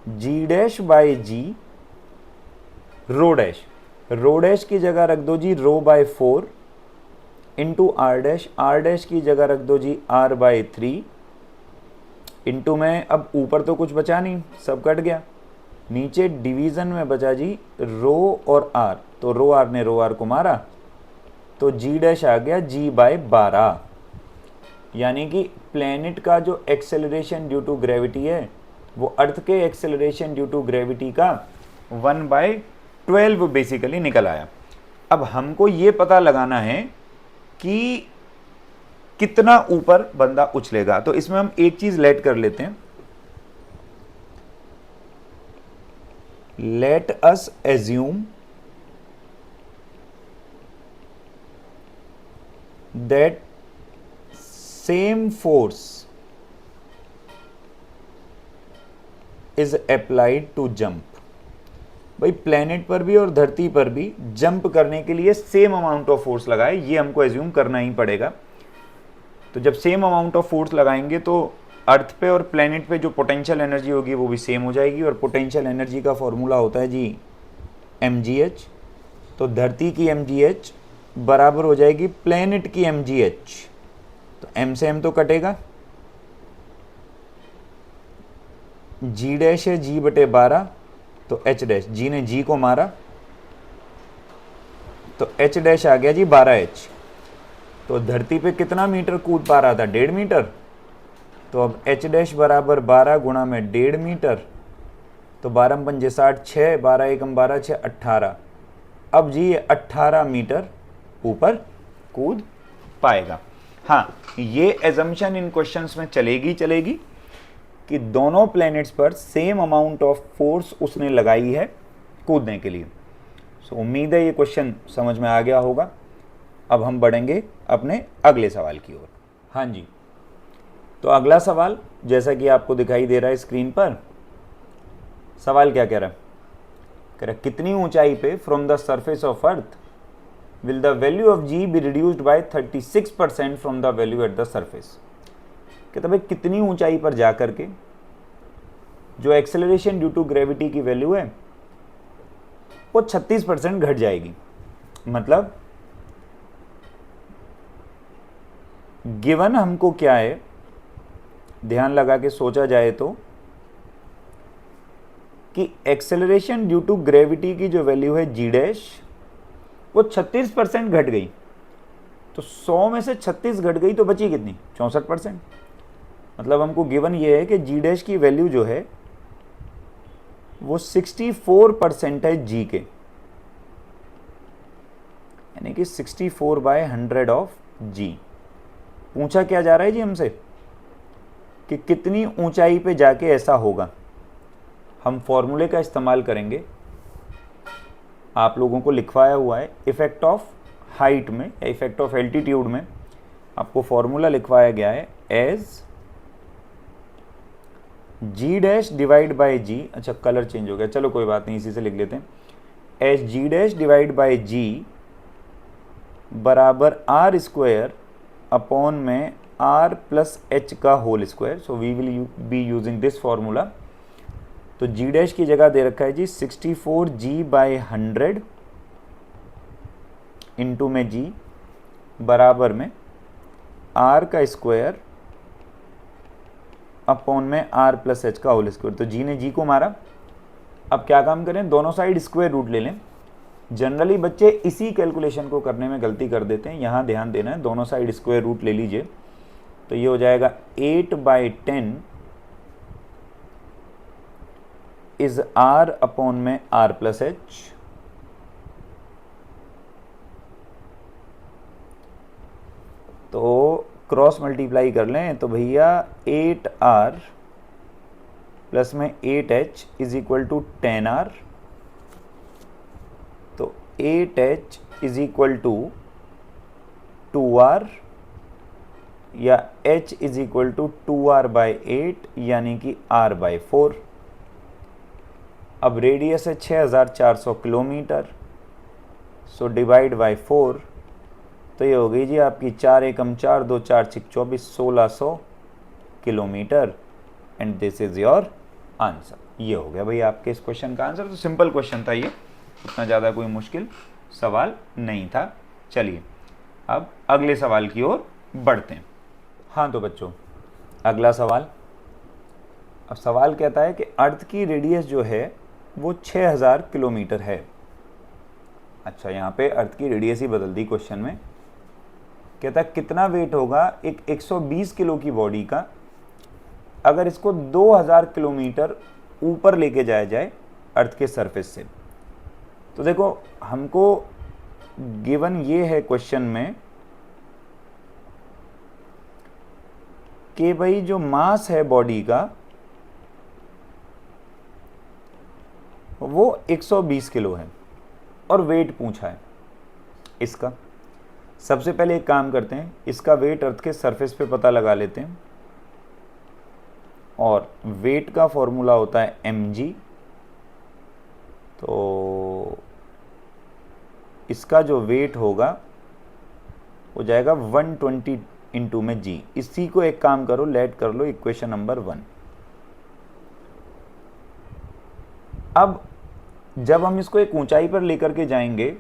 g dash by ji rho dash. Rho dash की जगह रख दो g rho by 4 into R dash. R dash की जगह रख दो जी आर बाय 3 इंटू में, अब ऊपर तो कुछ बचा नहीं, सब कट गया। नीचे डिवीजन में बचा जी रो और आर, तो रो आर ने रो आर को मारा, तो जी डैश आ गया जी बाय 12। यानी कि प्लेनेट का जो एक्सेलरेशन ड्यू टू ग्रेविटी है वो अर्थ के एक्सेलरेशन ड्यू टू ग्रेविटी का 1/12 बेसिकली निकल आया। अब हमको ये पता लगाना है कि कितना ऊपर बंदा उछलेगा। तो इसमें हम एक चीज लेट कर लेते हैं, let us assume that same force is applied to jump. भाई प्लेनेट पर भी और धरती पर भी जंप करने के लिए सेम अमाउंट ऑफ फोर्स लगाए, ये हमको एज्यूम करना ही पड़ेगा। तो जब सेम अमाउंट ऑफ फोर्स लगाएंगे तो अर्थ पे और प्लेनेट पे जो पोटेंशियल एनर्जी होगी वो भी सेम हो जाएगी, और पोटेंशियल एनर्जी का फॉर्मूला होता है जी mgh। तो धरती की mgh बराबर हो जाएगी प्लेनेट की mgh। तो m से m तो कटेगा, जी डैश है जी बटे 12, तो एच डैश, जी ने जी को मारा तो एच डैश आ गया जी 12h। तो धरती पे कितना मीटर कूद पा रहा था, 1.5 मीटर। तो अब एच डैश बराबर 12 गुणा में 1.5 मीटर, तो 12 पंजे 60, 6, 12 एकम 12, 6 18। अब जी ये 18 मीटर ऊपर कूद पाएगा। हाँ, ये एजम्पशन इन क्वेश्चंस में चलेगी कि दोनों प्लैनेट्स पर सेम अमाउंट ऑफ फोर्स उसने लगाई है कूदने के लिए। सो उम्मीद है ये क्वेश्चन समझ में आ गया होगा। अब हम बढ़ेंगे अपने अगले सवाल की ओर। हाँ जी, तो अगला सवाल जैसा कि आपको दिखाई दे रहा है स्क्रीन पर, सवाल क्या कह रहा है? कह रहा है कितनी ऊंचाई पे from the surface of earth will the value of G be reduced by 36% from the value at the surface. कहता भाई कितनी ऊंचाई पर जाकर के जो एक्सेलरेशन ड्यू टू ग्रेविटी की वैल्यू है वो 36% घट जाएगी। मतलब गिवन हमको क्या है, ध्यान लगा के सोचा जाए तो, कि एक्सेलरेशन ड्यू टू ग्रेविटी की जो वैल्यू है जी डैश वो 36% घट गई। तो 100 में से 36 घट गई तो बची कितनी, 64%। मतलब हमको गिवन ये है कि जी डैश की वैल्यू जो है वो 64% है जी के, यानी कि 64/100 ऑफ जी। पूछा क्या जा रहा है जी हमसे कि कितनी ऊंचाई पे जाके ऐसा होगा। हम फॉर्मूले का इस्तेमाल करेंगे, आप लोगों को लिखवाया हुआ है इफेक्ट ऑफ हाइट में या इफेक्ट ऑफ एल्टीट्यूड में आपको फॉर्मूला लिखवाया गया है as g dash divide by g. अच्छा कलर चेंज हो गया, चलो कोई बात नहीं, इसी से लिख लेते हैं। As g dash divide by जी बराबर आर स्क्वायर अपॉन में आर प्लस एच का whole square. So we will be using this formula. तो जी डैश की जगह दे रखा है जी 64g/100 इंटू में जी बराबर में आर का स्क्वायर अपॉन में आर प्लस एच का होल स्क्वायर। तो जी ने जी को मारा। अब क्या काम करें, दोनों साइड स्क्वायर रूट ले लें। जनरली बच्चे इसी कैलकुलेशन को करने में गलती कर देते हैं, यहाँ ध्यान देना है, दोनों साइड स्क्वायर रूट ले लीजिए। तो ये हो जाएगा 8/10 इज आर अपॉन में आर प्लस एच। तो क्रॉस मल्टीप्लाई कर लें तो भैया 8r प्लस में 8h is equal to 10r। तो 8h is equal to 2r या h is equal to 2r/8 यानी कि r/4। अब रेडियस है 6400 किलोमीटर। सो डिवाइड बाय 4, तो ये हो गई जी आपकी 4 एकम 4, 2 4 6 24, 1600 kilometre. And this is your answer. ये हो गया भाई आपके इस क्वेश्चन का आंसर। तो सिंपल क्वेश्चन था ये, उतना ज़्यादा कोई मुश्किल सवाल नहीं था। चलिए अब अगले सवाल की ओर बढ़ते हैं। हाँ तो बच्चों अगला सवाल, अब सवाल कहता है कि अर्थ की रेडियस जो है वो 6000 किलोमीटर है। अच्छा यहाँ पे अर्थ की रेडियस ही बदल दी क्वेश्चन में। कहता है कितना वेट होगा एक 120 किलो की बॉडी का अगर इसको 2000 किलोमीटर ऊपर लेके जाया जाए अर्थ के सरफेस से। तो देखो हमको गिवन ये है क्वेश्चन में कि भाई जो मास है बॉडी का वो 120 किलो है और वेट पूछा है इसका। सबसे पहले एक काम करते हैं, इसका वेट अर्थ के सरफेस पे पता लगा लेते हैं। और वेट का फॉर्मूला होता है mg। तो इसका जो वेट होगा हो जाएगा 120 इंटू में g। इसी को एक काम करो, लेट कर लो इक्वेशन नंबर 1। अब जब हम इसको एक ऊंचाई पर लेकर के जाएंगे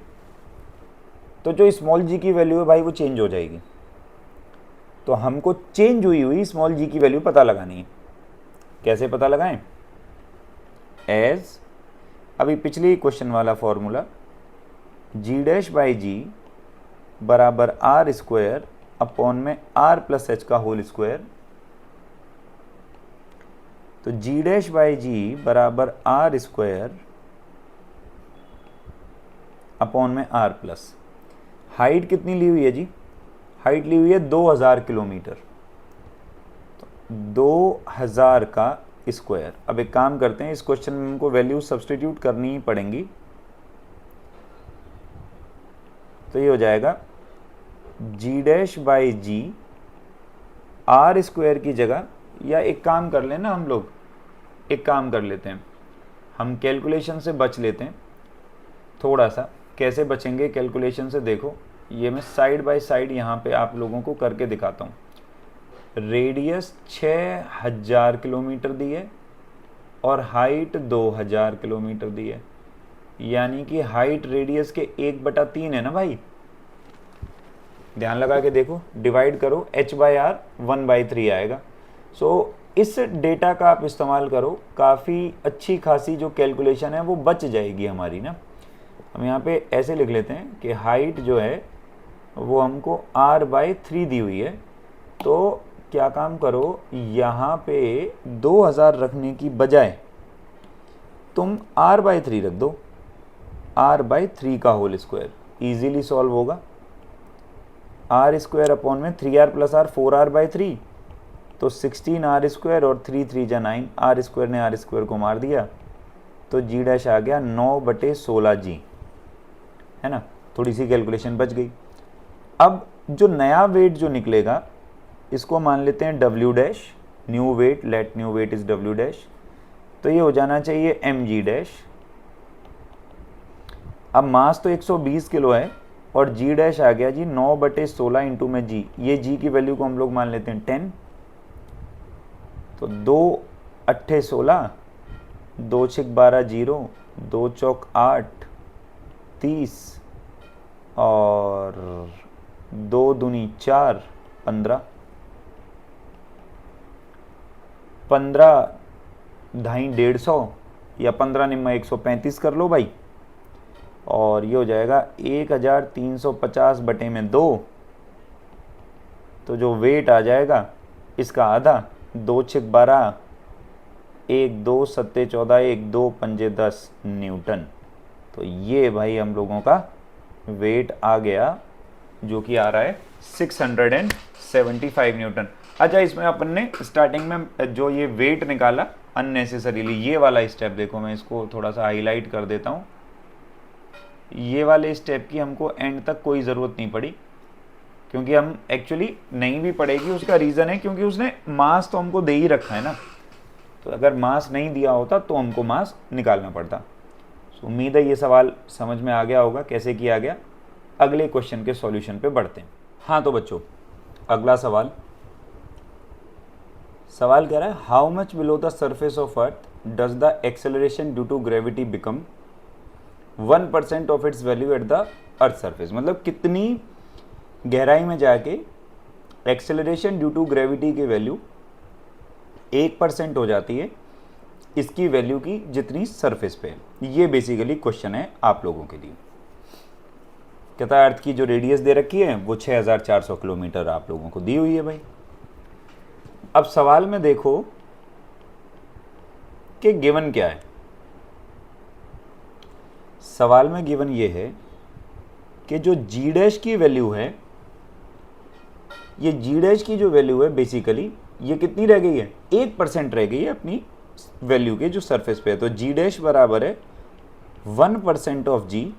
तो जो स्मॉल जी की वैल्यू है भाई वो चेंज हो जाएगी। तो हमको चेंज हुई स्मॉल जी की वैल्यू पता लगानी है। कैसे पता लगाएं? एज, अभी पिछली क्वेश्चन वाला फॉर्मूला, जी डैश बाई जी बराबर आर स्क्वायर अपॉन में आर प्लस एच का होल स्क्वायर। तो जी डैश बाई जी बराबर आर स्क्वायर अपॉन में आर प्लस, हाइट कितनी ली हुई है जी? हाइट ली हुई है 2000 किलोमीटर, तो 2000 का स्क्वायर। अब एक काम करते हैं, इस क्वेश्चन में हमको वैल्यू सब्स्टिट्यूट करनी ही पड़ेंगी। तो ये हो जाएगा g dash by g R square की जगह, या एक काम कर लेना हम लोग, एक काम कर लेते हैं, हम कैलकुलेशन से बच लेते हैं थोड़ा सा। कैसे बचेंगे कैलकुलेशन से? देखो, ये मैं साइड बाय साइड यहाँ पे आप लोगों को करके दिखाता हूँ। रेडियस 6000 किलोमीटर दी है और हाइट 2000 किलोमीटर दी है, यानी कि हाइट रेडियस के 1/3 है ना भाई। ध्यान लगा के देखो, डिवाइड करो, h बाई आर 1/3 आएगा। सो इस डेटा का आप इस्तेमाल करो, काफ़ी अच्छी खासी जो कैलकुलेशन है वो बच जाएगी हमारी ना। हम यहाँ पे ऐसे लिख लेते हैं कि हाइट जो है वो हमको r/3 दी हुई है। तो क्या काम करो, यहाँ पे 2000 रखने की बजाय तुम r/3 रख दो, r/3 का होल स्क्वायर, ईजीली सॉल्व होगा। आर स्क्वायर अपॉन में 3r प्लस आर 4r/3, तो 16r स्क्वायर और 3 3 जा 9, आर स्क्वायर ने आर स्क्वायर को मार दिया, तो जी डैश आ गया 9/16 जी, है ना। थोड़ी सी कैलकुलेशन बच गई। अब जो नया वेट जो निकलेगा इसको मान लेते हैं W dash, new weight, let new weight is W dash. तो ये हो जाना चाहिए एम जी डैश। अब मास तो 120 किलो है और जी डैश आ गया जी 9/16 इंटू में जी, ये जी की वैल्यू को हम लोग मान लेते हैं 10। तो 2 अट्ठे 16, 2 6 12 0, 2 चौक 8 30 और 2 दूनी 4 15, 15 ढाई 150 या 15 निम्मा 135 कर लो भाई, और ये हो जाएगा 1350/2। तो जो वेट आ जाएगा इसका आधा, 2 6 12, 1 2 7 14, 1 2 5 10 न्यूटन। तो ये भाई हम लोगों का वेट आ गया, जो कि आ रहा है 675 न्यूटन। अच्छा, इसमें अपन ने स्टार्टिंग में जो ये वेट निकाला अननेसेसरीली, ये वाला स्टेप देखो, मैं इसको थोड़ा सा हाईलाइट कर देता हूँ। ये वाले स्टेप की हमको एंड तक कोई ज़रूरत नहीं पड़ी, क्योंकि हम एक्चुअली नहीं भी पड़ेगी। उसका रीज़न है क्योंकि उसने मास तो हमको दे ही रखा है ना, तो अगर मास नहीं दिया होता तो हमको मास निकालना पड़ता। उम्मीद है ये सवाल समझ में आ गया होगा कैसे किया गया। अगले क्वेश्चन के सॉल्यूशन पे बढ़ते हैं। हाँ तो बच्चों, अगला सवाल कह रहा है, how much below the surface of earth does the acceleration due to gravity become 1% of its value at the earth surface. मतलब कितनी गहराई में जाके एक्सेलरेशन ड्यू टू ग्रेविटी की वैल्यू 1% हो जाती है इसकी वैल्यू की जितनी सरफेस पे है। ये बेसिकली क्वेश्चन है आप लोगों के लिए। कहता है अर्थ की जो रेडियस दे रखी है वो 6400 किलोमीटर आप लोगों को दी हुई है भाई। अब सवाल में देखो कि गिवन क्या है। सवाल में गिवन ये है कि जो जी डैश की वैल्यू है, ये जी डैश की जो वैल्यू है बेसिकली ये कितनी रह गई है, 1% रह गई है अपनी वैल्यू के जो सरफेस पे है। तो जी डैश बराबर है 1% ऑफ जी,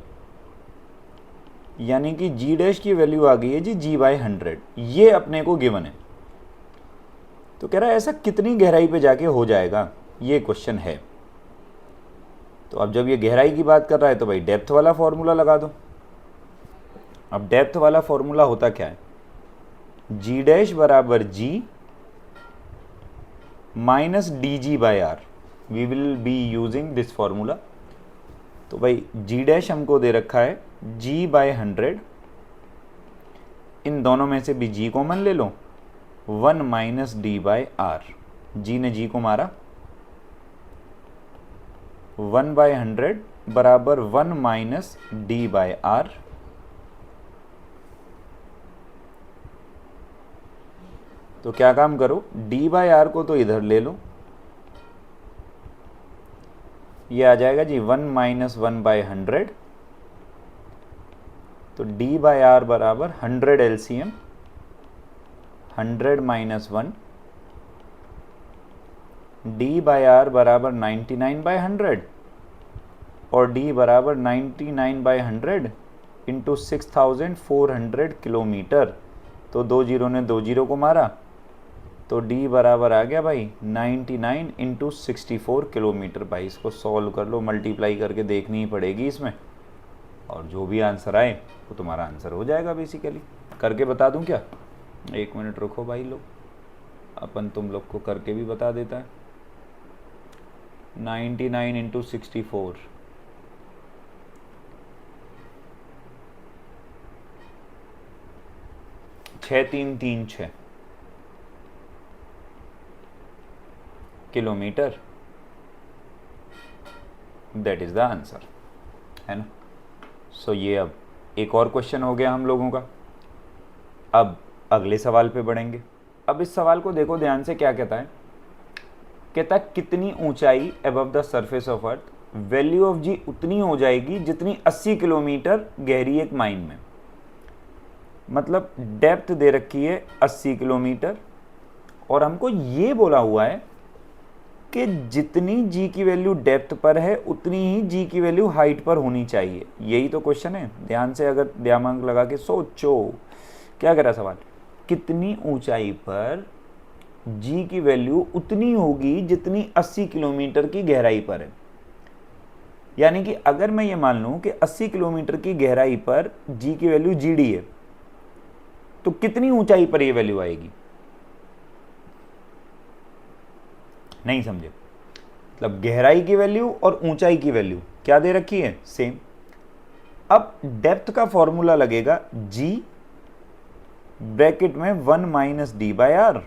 यानी कि जी डैश की वैल्यू आ गई है जी g/100। ये अपने को गिवन है। तो कह रहा है ऐसा कितनी गहराई पे जाके हो जाएगा, ये क्वेश्चन है। तो अब जब ये गहराई की बात कर रहा है तो भाई डेप्थ वाला फॉर्मूला लगा दो। अब डेप्थ वाला फॉर्मूला होता क्या है, जी डैश बराबर g minus dg/r। We will be using this formula. तो भाई जी डैश हमको दे रखा है g/100, इन दोनों में से भी g कॉमन ले लो, 1 - d/r। जी ने जी को मारा 1/100 बराबर 1 माइनस डी बाय आर। तो क्या काम करो, डी बाय आर को तो इधर ले लो, ये आ जाएगा जी 1 माइनस 1/100। तो डी बाय आर बराबर 100 LCM, 100 minus 1, D by R बराबर 99/100 और डी बराबर 99/100 इंटू 6400 किलोमीटर। तो 2 जीरो ने 2 जीरो को मारा, तो डी बराबर आ गया भाई 99 इंटू 64 किलोमीटर। भाई इसको सॉल्व कर लो, मल्टीप्लाई करके देखनी ही पड़ेगी इसमें, और जो भी आंसर आए वो तुम्हारा आंसर हो जाएगा बेसिकली। करके बता दूं क्या? 1 मिनट रुको भाई लोग, अपन तुम लोग को करके भी बता देता है। 99 into 64, 6336 kilometre, that is the answer, है ना। सो ये अब एक और क्वेश्चन हो गया हम लोगों का। अब अगले सवाल पे बढ़ेंगे। अब इस सवाल को देखो ध्यान से, क्या कहता है, कहता है कितनी ऊंचाई above the surface of Earth, value of g उतनी हो जाएगी जितनी 80 किलोमीटर गहरी एक माइन में। मतलब डेप्थ दे रखी है 80 किलोमीटर, और हमको ये बोला हुआ है कि जितनी जी की वैल्यू डेप्थ पर है उतनी ही जी की वैल्यू हाइट पर होनी चाहिए। यही तो क्वेश्चन है, ध्यान से अगर दिमाग लगा के सोचो। क्या कह रहा सवाल, कितनी ऊंचाई पर जी की वैल्यू उतनी होगी जितनी 80 किलोमीटर की गहराई पर है। यानी कि अगर मैं ये मान लूं कि 80 किलोमीटर की गहराई पर जी की वैल्यू जीडी है, तो कितनी ऊंचाई पर ये वैल्यू आएगी? नहीं समझे? मतलब गहराई की वैल्यू और ऊंचाई की वैल्यू क्या दे रखी है? सेम। अब डेप्थ का फॉर्मूला लगेगा जी ब्रैकेट में 1 माइनस डी बाय आर,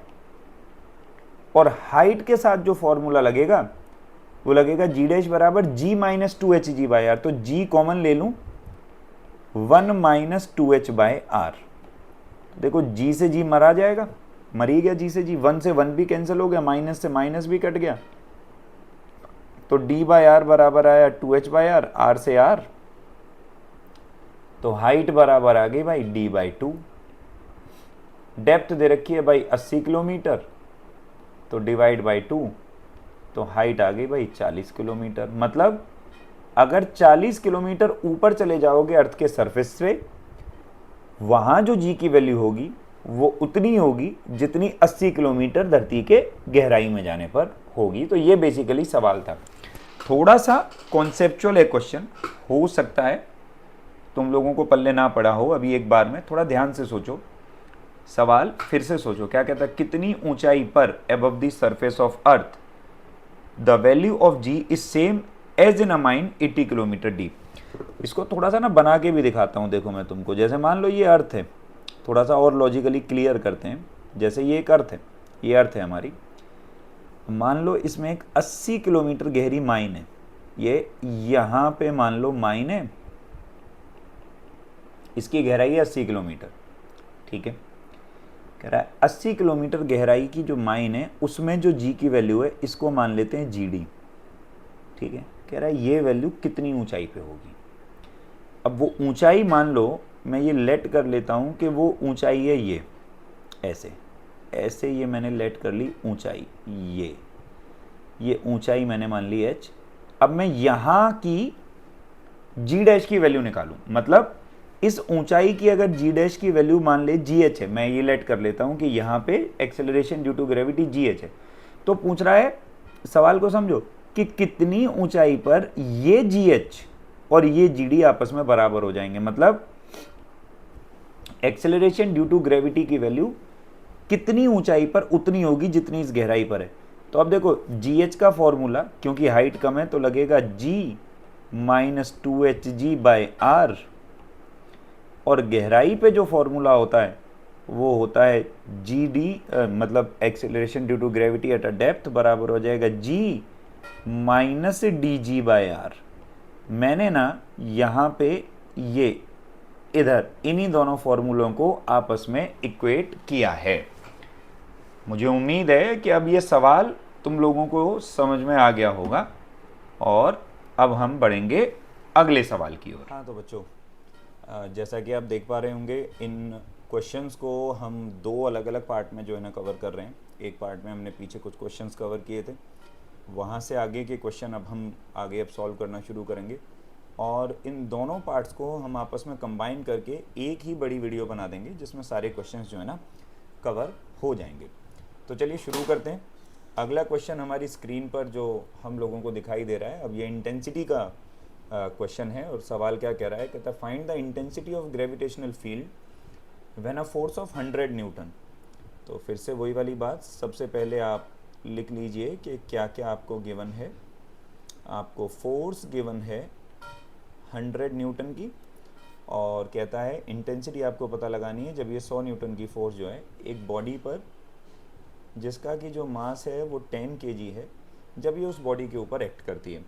और हाइट के साथ जो फॉर्मूला लगेगा वो लगेगा जी डैश बराबर g minus 2h g by R. तो जी कॉमन ले लूं, 1 माइनस 2h बाय आर। देखो जी से जी मरा जाएगा, मर ही गया जी से जी, 1 से 1 भी कैंसिल हो गया, माइनस से माइनस भी कट गया। तो डी बाय आर बराबर आया 2h बाय आर, आर से आर। तो हाइट बराबर आ गई भाई डी बाई 2। डेप्थ दे रखी है भाई 80 किलोमीटर, तो डिवाइड बाई 2, तो हाइट आ गई भाई 40 किलोमीटर। मतलब अगर 40 किलोमीटर ऊपर चले जाओगे अर्थ के सरफेस से, वहां जो जी की वैल्यू होगी वो उतनी होगी जितनी 80 किलोमीटर धरती के गहराई में जाने पर होगी। तो ये बेसिकली सवाल था। थोड़ा सा कॉन्सेप्चुअल है क्वेश्चन, हो सकता है तुम लोगों को पल्ले ना पड़ा हो अभी एक बार में। थोड़ा ध्यान से सोचो, सवाल फिर से सोचो। क्या कहता है, कितनी ऊंचाई पर above the surface of earth the value of G is same as in a mine 80 kilometre deep. इसको थोड़ा सा ना बना के भी दिखाता हूँ। देखो मैं तुमको, जैसे मान लो ये अर्थ है, थोड़ा सा और लॉजिकली क्लियर करते हैं। जैसे ये एक अर्थ है, ये अर्थ है हमारी, मान लो इसमें एक 80 किलोमीटर गहरी माइन है। ये यहाँ पे मान लो माइन है, इसकी गहराई है 80 किलोमीटर, ठीक है। कह रहा है 80 किलोमीटर गहराई की जो माइन है उसमें जो जी की वैल्यू है इसको मान लेते हैं जी डी, ठीक है। कह रहा है ये वैल्यू कितनी ऊंचाई पे होगी। अब वो ऊंचाई मान लो मैं ये लेट कर लेता हूँ कि वो ऊंचाई है ये, ऐसे ऐसे ये मैंने लेट कर ली ऊंचाई, ये ऊंचाई मैंने मान ली h। अब मैं यहाँ की जी डैश की वैल्यू निकालूं, मतलब इस ऊंचाई की अगर जी डैश की वैल्यू मान ले जी एच है, मैं ये लेट कर लेता हूं कि यहाँ पे acceleration due to gravity G H है। तो पूछ रहा है, सवाल को समझो, कि कितनी ऊंचाई पर ये जी एच और ये जी डी आपस में बराबर हो जाएंगे। मतलब एक्सेलरेशन ड्यू टू ग्रेविटी की वैल्यू कितनी ऊंचाई पर उतनी होगी जितनी इस गहराई पर है। तो अब देखो जी एच का फॉर्मूला, क्योंकि हाइट कम है तो लगेगा जी माइनस 2hg बाय आर, और गहराई पे जो फॉर्मूला होता है वो होता है जी डी, मतलब acceleration due to gravity at a depth बराबर हो जाएगा g minus D G by R. मैंने ना यहाँ पे ये इधर इन्हीं दोनों फॉर्मूलों को आपस में इक्वेट किया है। मुझे उम्मीद है कि अब ये सवाल तुम लोगों को समझ में आ गया होगा और अब हम बढ़ेंगे अगले सवाल की ओर। हाँ तो बच्चों, जैसा कि आप देख पा रहे होंगे, इन क्वेश्चंस को हम दो अलग अलग पार्ट में जो है ना कवर कर रहे हैं। एक पार्ट में हमने पीछे कुछ क्वेश्चंस कवर किए थे, वहाँ से आगे के क्वेश्चन अब हम आगे सॉल्व करना शुरू करेंगे और इन दोनों पार्ट्स को हम आपस में कंबाइन करके एक ही बड़ी वीडियो बना देंगे जिसमें सारे क्वेश्चंस जो है ना कवर हो जाएंगे। तो चलिए शुरू करते हैं। अगला क्वेश्चन हमारी स्क्रीन पर जो हम लोगों को दिखाई दे रहा है, अब ये इंटेंसिटी का क्वेश्चन है और सवाल क्या कह रहा है, कहता है find the intensity of gravitational field when a force of 100 Newton. तो फिर से वही वाली बात, सबसे पहले आप लिख लीजिए कि क्या क्या आपको गिवन है। आपको फोर्स गिवन है 100 न्यूटन की और कहता है इंटेंसिटी आपको पता लगानी है जब ये 100 न्यूटन की फोर्स जो है एक बॉडी पर, जिसका कि जो मास है वो 10 kg है, जब ये उस बॉडी के ऊपर एक्ट करती है।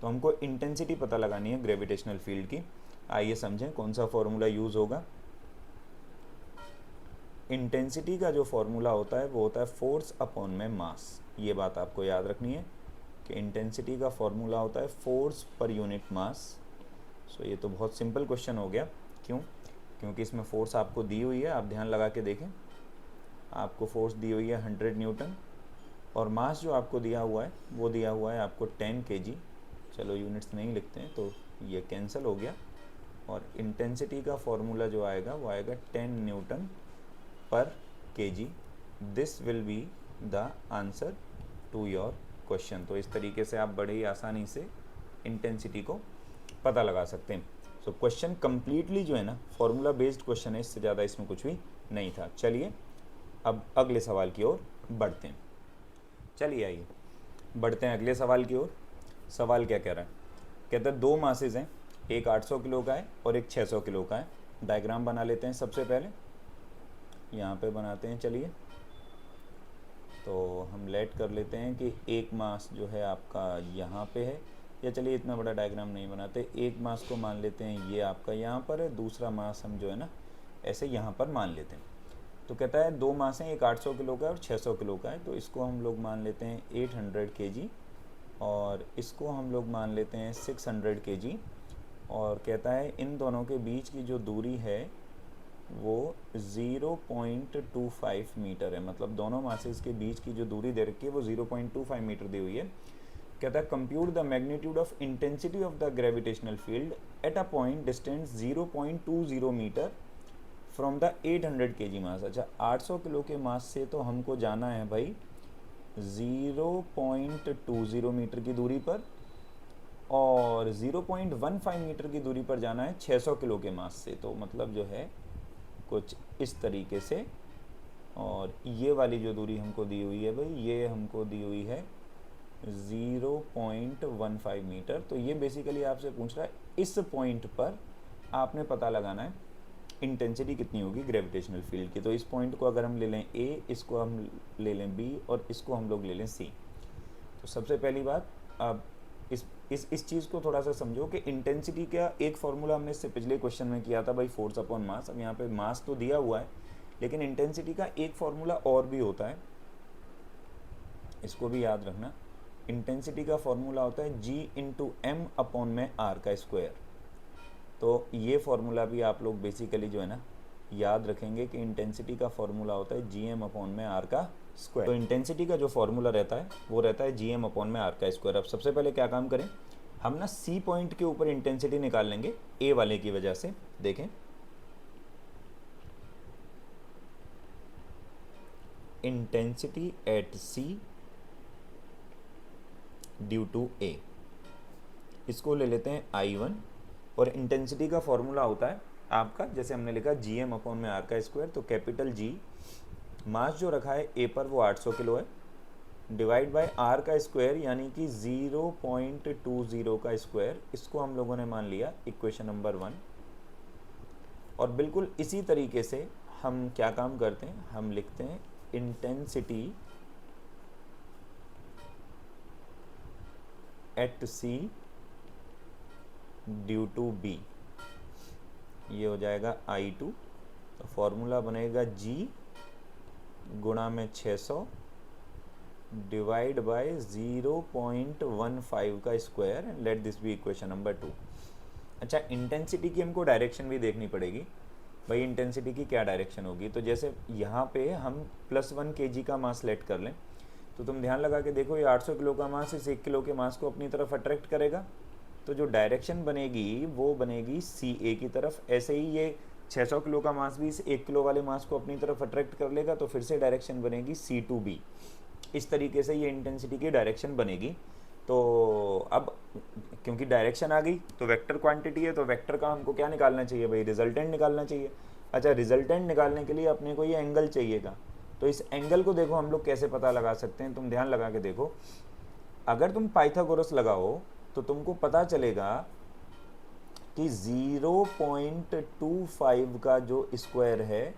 तो हमको इंटेंसिटी पता लगानी है ग्रेविटेशनल फील्ड की। आइए समझें कौन सा फॉर्मूला यूज़ होगा। इंटेंसिटी का जो फॉर्मूला होता है वो होता है फोर्स अपॉन में मास। ये बात आपको याद रखनी है कि इंटेंसिटी का फॉर्मूला होता है फोर्स पर यूनिट मास। सो ये तो बहुत सिंपल क्वेश्चन हो गया। क्यों? क्योंकि इसमें फोर्स आपको दी हुई है, आप ध्यान लगा के देखें। आपको फोर्स दी हुई है 100 न्यूटन और मास जो आपको दिया हुआ है वो दिया हुआ है आपको 10 kg। चलो यूनिट्स नहीं लिखते हैं तो ये कैंसिल हो गया और इंटेंसिटी का फॉर्मूला जो आएगा वो आएगा 10 न्यूटन पर kg। This will be the answer to your question. तो इस तरीके से आप बड़े ही आसानी से इंटेंसिटी को पता लगा सकते हैं। सो क्वेश्चन कंप्लीटली जो है ना फॉर्मूला बेस्ड क्वेश्चन है, इससे ज़्यादा इसमें कुछ भी नहीं था। चलिए अब अगले सवाल की ओर बढ़ते हैं। चलिए आइए बढ़ते हैं अगले सवाल की ओर। सवाल क्या कह रहा है, कहता है दो मासेस हैं, एक 800 किलो का है और एक 600 किलो का है। डायग्राम बना लेते हैं सबसे पहले, यहाँ पे बनाते हैं। चलिए तो हम लेट कर लेते हैं कि एक मास जो है आपका यहाँ पे है, या चलिए इतना बड़ा डायग्राम नहीं बनाते, एक मास को मान लेते हैं ये आपका यहाँ पर है, दूसरा मास हम जो है ना ऐसे यहाँ पर मान लेते हैं। तो कहता है दो मास हैं, एक 800 किलो का है और 600 किलो का है। तो इसको हम लोग मान लेते हैं 800 kg और इसको हम लोग मान लेते हैं 600 kg। और कहता है इन दोनों के बीच की जो दूरी है वो 0.25 मीटर है। मतलब दोनों मासेस के बीच की जो दूरी दे रखी है वो 0.25 मीटर दी हुई है। कहता है compute the magnitude of intensity of the gravitational field at a point distance 0.20 metre from the 800 kg mass. अच्छा, 800 किलो के मास से तो हमको जाना है भाई 0.20 मीटर की दूरी पर और 0.15 मीटर की दूरी पर जाना है 600 किलो के मास से। तो मतलब जो है कुछ इस तरीके से। और ये वाली जो दूरी हमको दी हुई है भाई, ये हमको दी हुई है 0.15 मीटर। तो ये बेसिकली आपसे पूछ रहा है इस पॉइंट पर आपने पता लगाना है इंटेंसिटी कितनी होगी ग्रेविटेशनल फील्ड की। तो इस पॉइंट को अगर हम ले लें A, इसको हम ले लें B और इसको हम लोग ले लें C। तो सबसे पहली बात, अब इस चीज़ को थोड़ा सा समझो कि इंटेंसिटी का एक फॉर्मूला हमने इससे पिछले क्वेश्चन में किया था भाई, फोर्स अपॉन मास। अब यहाँ पे मास तो दिया हुआ है लेकिन इंटेंसिटी का एक फॉर्मूला और भी होता है, इसको भी याद रखना। इंटेंसिटी का फॉर्मूला होता है G इंटू एम अपॉन में R का स्क्वायर। तो ये फॉर्मूला भी आप लोग बेसिकली जो है ना याद रखेंगे कि इंटेंसिटी का फॉर्मूला होता है GM अपॉन में R का स्क्वायर। तो इंटेंसिटी का जो फॉर्मूला रहता है वो रहता है GM अपॉन में R का स्क्वायर। अब सबसे पहले क्या काम करें, हम ना C पॉइंट के ऊपर इंटेंसिटी निकाल लेंगे A वाले की वजह से। देखें intensity at C due to A, इसको ले लेते हैं I1। और इंटेंसिटी का फॉर्मूला होता है आपका, जैसे हमने लिखा GM अपॉन में R का स्क्वायर। तो कैपिटल G, मास जो रखा है A पर वो 800 किलो है, डिवाइड बाय R का स्क्वायर यानी कि 0.20 का स्क्वायर। इसको हम लोगों ने मान लिया इक्वेशन नंबर 1। और बिल्कुल इसी तरीके से हम क्या काम करते हैं, हम लिखते हैं intensity at C due to B, ये हो जाएगा I2। तो फॉर्मूला बनेगा G गुणा में 600 डिवाइड बाय 0.15 का square, let this be equation number 2। अच्छा, इंटेंसिटी की हमको डायरेक्शन भी देखनी पड़ेगी भाई, इंटेंसिटी की क्या डायरेक्शन होगी। तो जैसे यहाँ पे हम +1 kg का मास लेट कर लें, तो तुम ध्यान लगा के देखो, ये 800 किलो का मास इस 1 किलो के मास को अपनी तरफ अट्रैक्ट करेगा, तो जो डायरेक्शन बनेगी वो बनेगी CA की तरफ। ऐसे ही ये 600 किलो का मास भी इस 1 किलो वाले मास को अपनी तरफ अट्रैक्ट कर लेगा, तो फिर से डायरेक्शन बनेगी C2B। इस तरीके से ये इंटेंसिटी की डायरेक्शन बनेगी। तो अब क्योंकि डायरेक्शन आ गई तो वेक्टर क्वांटिटी है, तो वेक्टर का हमको क्या निकालना चाहिए भाई, रिजल्टेंट निकालना चाहिए। अच्छा, रिजल्टेंट निकालने के लिए अपने को ये एंगल चाहिएगा। तो इस एंगल को देखो हम लोग कैसे पता लगा सकते हैं, तुम ध्यान लगा के देखो। अगर तुम पाइथागोरस लगाओ तो तुमको पता चलेगा कि 0.25 का जो स्क्वायर है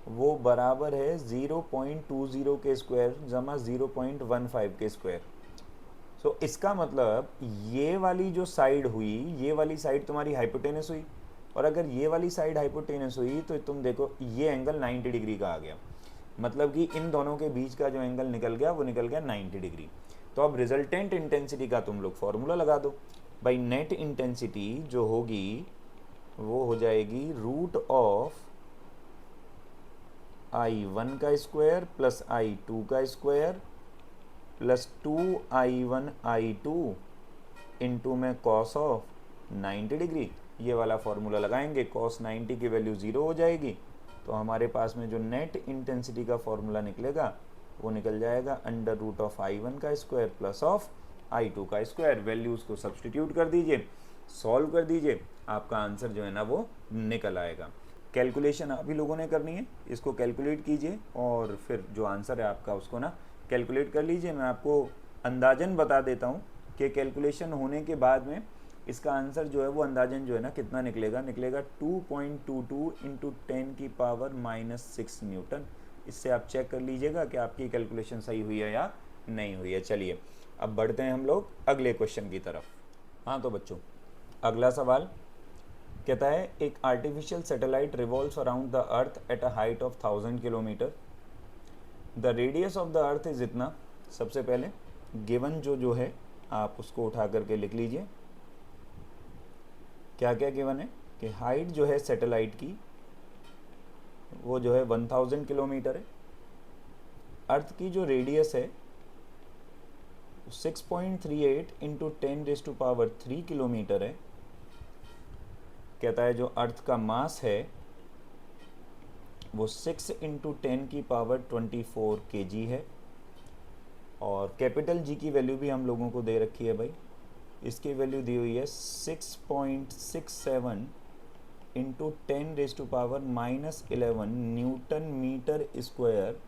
वो बराबर है 0.20 के स्क्वायर जमा 0.15 के स्क्वायर। सो इसका मतलब ये वाली जो साइड हुई, ये वाली साइड तुम्हारी हाइपोटेनस हुई, और अगर ये वाली साइड हाइपोटेनस हुई तो तुम देखो ये एंगल 90 डिग्री का आ गया। मतलब कि इन दोनों के बीच का जो एंगल निकल गया वो निकल गया 90 डिग्री। तो अब रिजल्टेंट इंटेंसिटी का तुम लोग फॉर्मूला लगा दो भाई। नेट इंटेंसिटी जो होगी वो हो जाएगी √ऑफ I1 का स्क्वायर प्लस I2 का square plus 2I1 I2 into में कॉस ऑफ 90 डिग्री। ये वाला फॉर्मूला लगाएंगे, कॉस 90 की वैल्यू 0 हो जाएगी, तो हमारे पास में जो नेट इंटेंसिटी का फॉर्मूला निकलेगा वो निकल जाएगा √ऑफ I1 का स्क्वायर प्लस ऑफ I2 का स्क्वायर। वैल्यूज़ को सब्सटीट्यूट कर दीजिए, सॉल्व कर दीजिए, आपका आंसर जो है ना वो निकल आएगा। कैलकुलेशन आप ही लोगों ने करनी है, इसको कैलकुलेट कीजिए और फिर जो आंसर है आपका उसको ना कैलकुलेट कर लीजिए। मैं आपको अंदाजन बता देता हूँ कि कैलकुलेशन होने के बाद में इसका आंसर जो है वो अंदाजन जो है ना कितना निकलेगा, 2.22 इंटू 10⁻⁻6 न्यूटन। इससे आप चेक कर लीजिएगा कि आपकी कैलकुलेशन सही हुई है या नहीं हुई है। चलिए अब बढ़ते हैं हम लोग अगले क्वेश्चन की तरफ। हाँ तो बच्चों, अगला सवाल कहता है एक artificial satellite revolves around the earth at a height of 1000 kilometre. The radius of the earth is इतना। सबसे पहले गिवन जो है आप उसको उठा करके लिख लीजिए। क्या क्या गिवन है कि हाइट जो है सैटेलाइट की वो जो है 1000 किलोमीटर है। अर्थ की जो रेडियस है 6.38 इंटू 10⁻³ किलोमीटर है। कहता है जो अर्थ का मास है वो 6 इंटू 10⁻24 kg है। और कैपिटल जी की वैल्यू भी हम लोगों को दे रखी है भाई, इसकी वैल्यू दी हुई है 6.67 इंटू 10⁻⁻11 न्यूटन मीटर स्क्वायर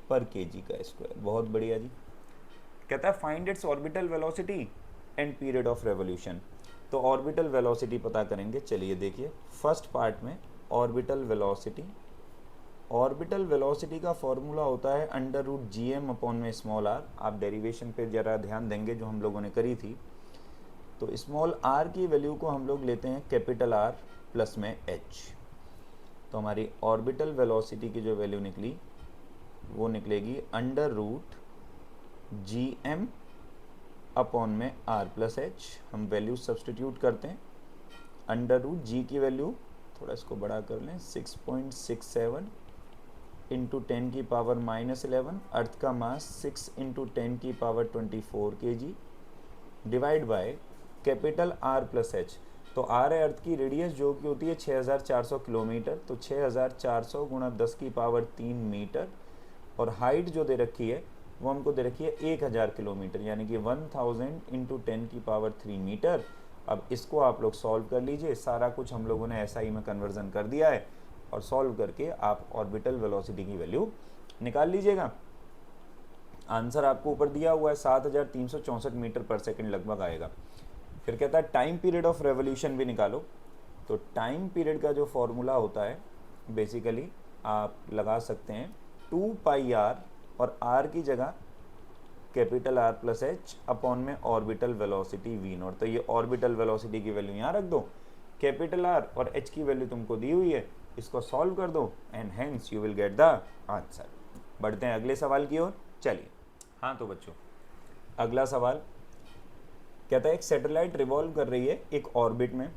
पर केजी का स्क्वायर। बहुत बढ़िया जी। कहता है find its orbital velocity and period of revolution. तो ऑर्बिटल वेलोसिटी पता करेंगे। चलिए देखिए, फर्स्ट पार्ट में ऑर्बिटल वेलोसिटी। ऑर्बिटल वेलोसिटी का फॉर्मूला होता है √gm/r। आप डेरिवेशन पे ज़रा ध्यान देंगे जो हम लोगों ने करी थी। तो स्मॉल r की वैल्यू को हम लोग लेते हैं कैपिटल R प्लस में h। तो हमारी ऑर्बिटल वेलोसिटी की जो वैल्यू निकली वो निकलेगी √gm/r प्लस h। हम वैल्यू सब्सटीट्यूट करते हैं। √g की वैल्यू थोड़ा इसको बड़ा कर लें, 6.67 इंटू 10⁻⁻11। अर्थ का मास 6 into 10⁻24 kg divide by capital R plus h। तो R है अर्थ की रेडियस जो कि होती है 6400 किलोमीटर। तो 6400 गुणा 10⁻³ मीटर। और हाइट जो दे रखी है वो हमको दे रखी है 1000 किलोमीटर, यानी कि 1000 इंटू 10⁻³ मीटर। अब इसको आप लोग सॉल्व कर लीजिए। सारा कुछ हम लोगों ने SI में कन्वर्जन कर दिया है और सॉल्व करके आप ऑर्बिटल वेलोसिटी की वैल्यू निकाल लीजिएगा। आंसर आपको ऊपर दिया हुआ है 7364 मीटर पर सेकंड लगभग आएगा। फिर कहता है टाइम पीरियड ऑफ रेवोल्यूशन भी निकालो। तो टाइम पीरियड का जो फॉर्मूला होता है बेसिकली आप लगा सकते हैं 2πr, और r की जगह capital R plus H upon में ऑर्बिटल वेलोसिटी वी नॉट। तो ये ऑर्बिटल वेलोसिटी की वैल्यू यहाँ रख दो, कैपिटल आर और एच की वैल्यू तुमको दी हुई है, इसको सॉल्व कर दो and hence you will get the answer. बढ़ते हैं अगले सवाल की ओर। चलिए, हाँ तो बच्चों अगला सवाल कहता है एक सैटेलाइट रिवॉल्व कर रही है एक ऑर्बिट में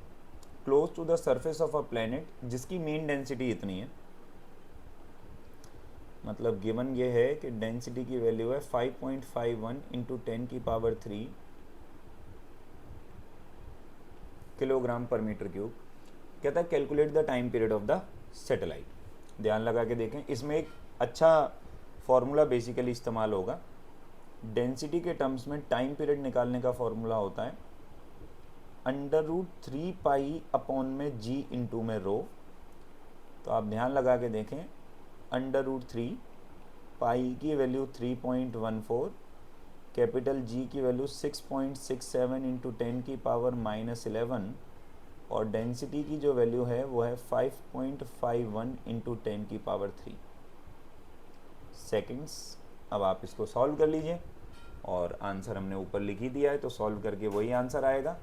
close to the surface of a planet जिसकी मीन डेंसिटी इतनी है, मतलब गिवन ये है कि डेंसिटी की वैल्यू है 5.51 इंटू 10 की पावर 3 किलोग्राम पर मीटर क्यूब। कहता है calculate the time period of the satellite. ध्यान लगा के देखें, इसमें एक अच्छा फॉर्मूला बेसिकली इस्तेमाल होगा। डेंसिटी के टर्म्स में टाइम पीरियड निकालने का फॉर्मूला होता है √3 पाई अपॉन में जी इंटू में रो। तो आप ध्यान लगा के देखें, √3 पाई की वैल्यू 3.14, कैपिटल जी की वैल्यू 6.67 इंटू 10 की पावर -11 और डेंसिटी की जो वैल्यू है वो है 5.51 इंटू 10 की पावर 3 सेकेंड्स। अब आप इसको सॉल्व कर लीजिए और आंसर हमने ऊपर लिख ही दिया है, तो सॉल्व करके वही आंसर आएगा।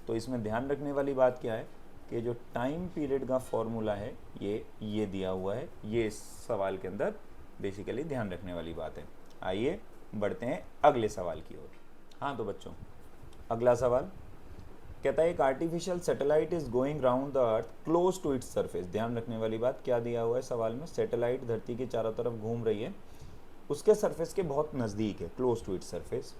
तो इसमें ध्यान रखने वाली बात क्या है कि जो टाइम पीरियड का फॉर्मूला है ये दिया हुआ है, ये इस सवाल के अंदर बेसिकली ध्यान रखने वाली बात है। आइए बढ़ते हैं अगले सवाल की ओर। हाँ तो बच्चों अगला सवाल कहता है एक artificial satellite is going round the earth close to its surface. ध्यान रखने वाली बात क्या दिया हुआ है सवाल में, सैटेलाइट धरती के चारों तरफ घूम रही है, उसके सरफेस के बहुत नज़दीक है, क्लोज टू इट्स सरफेस।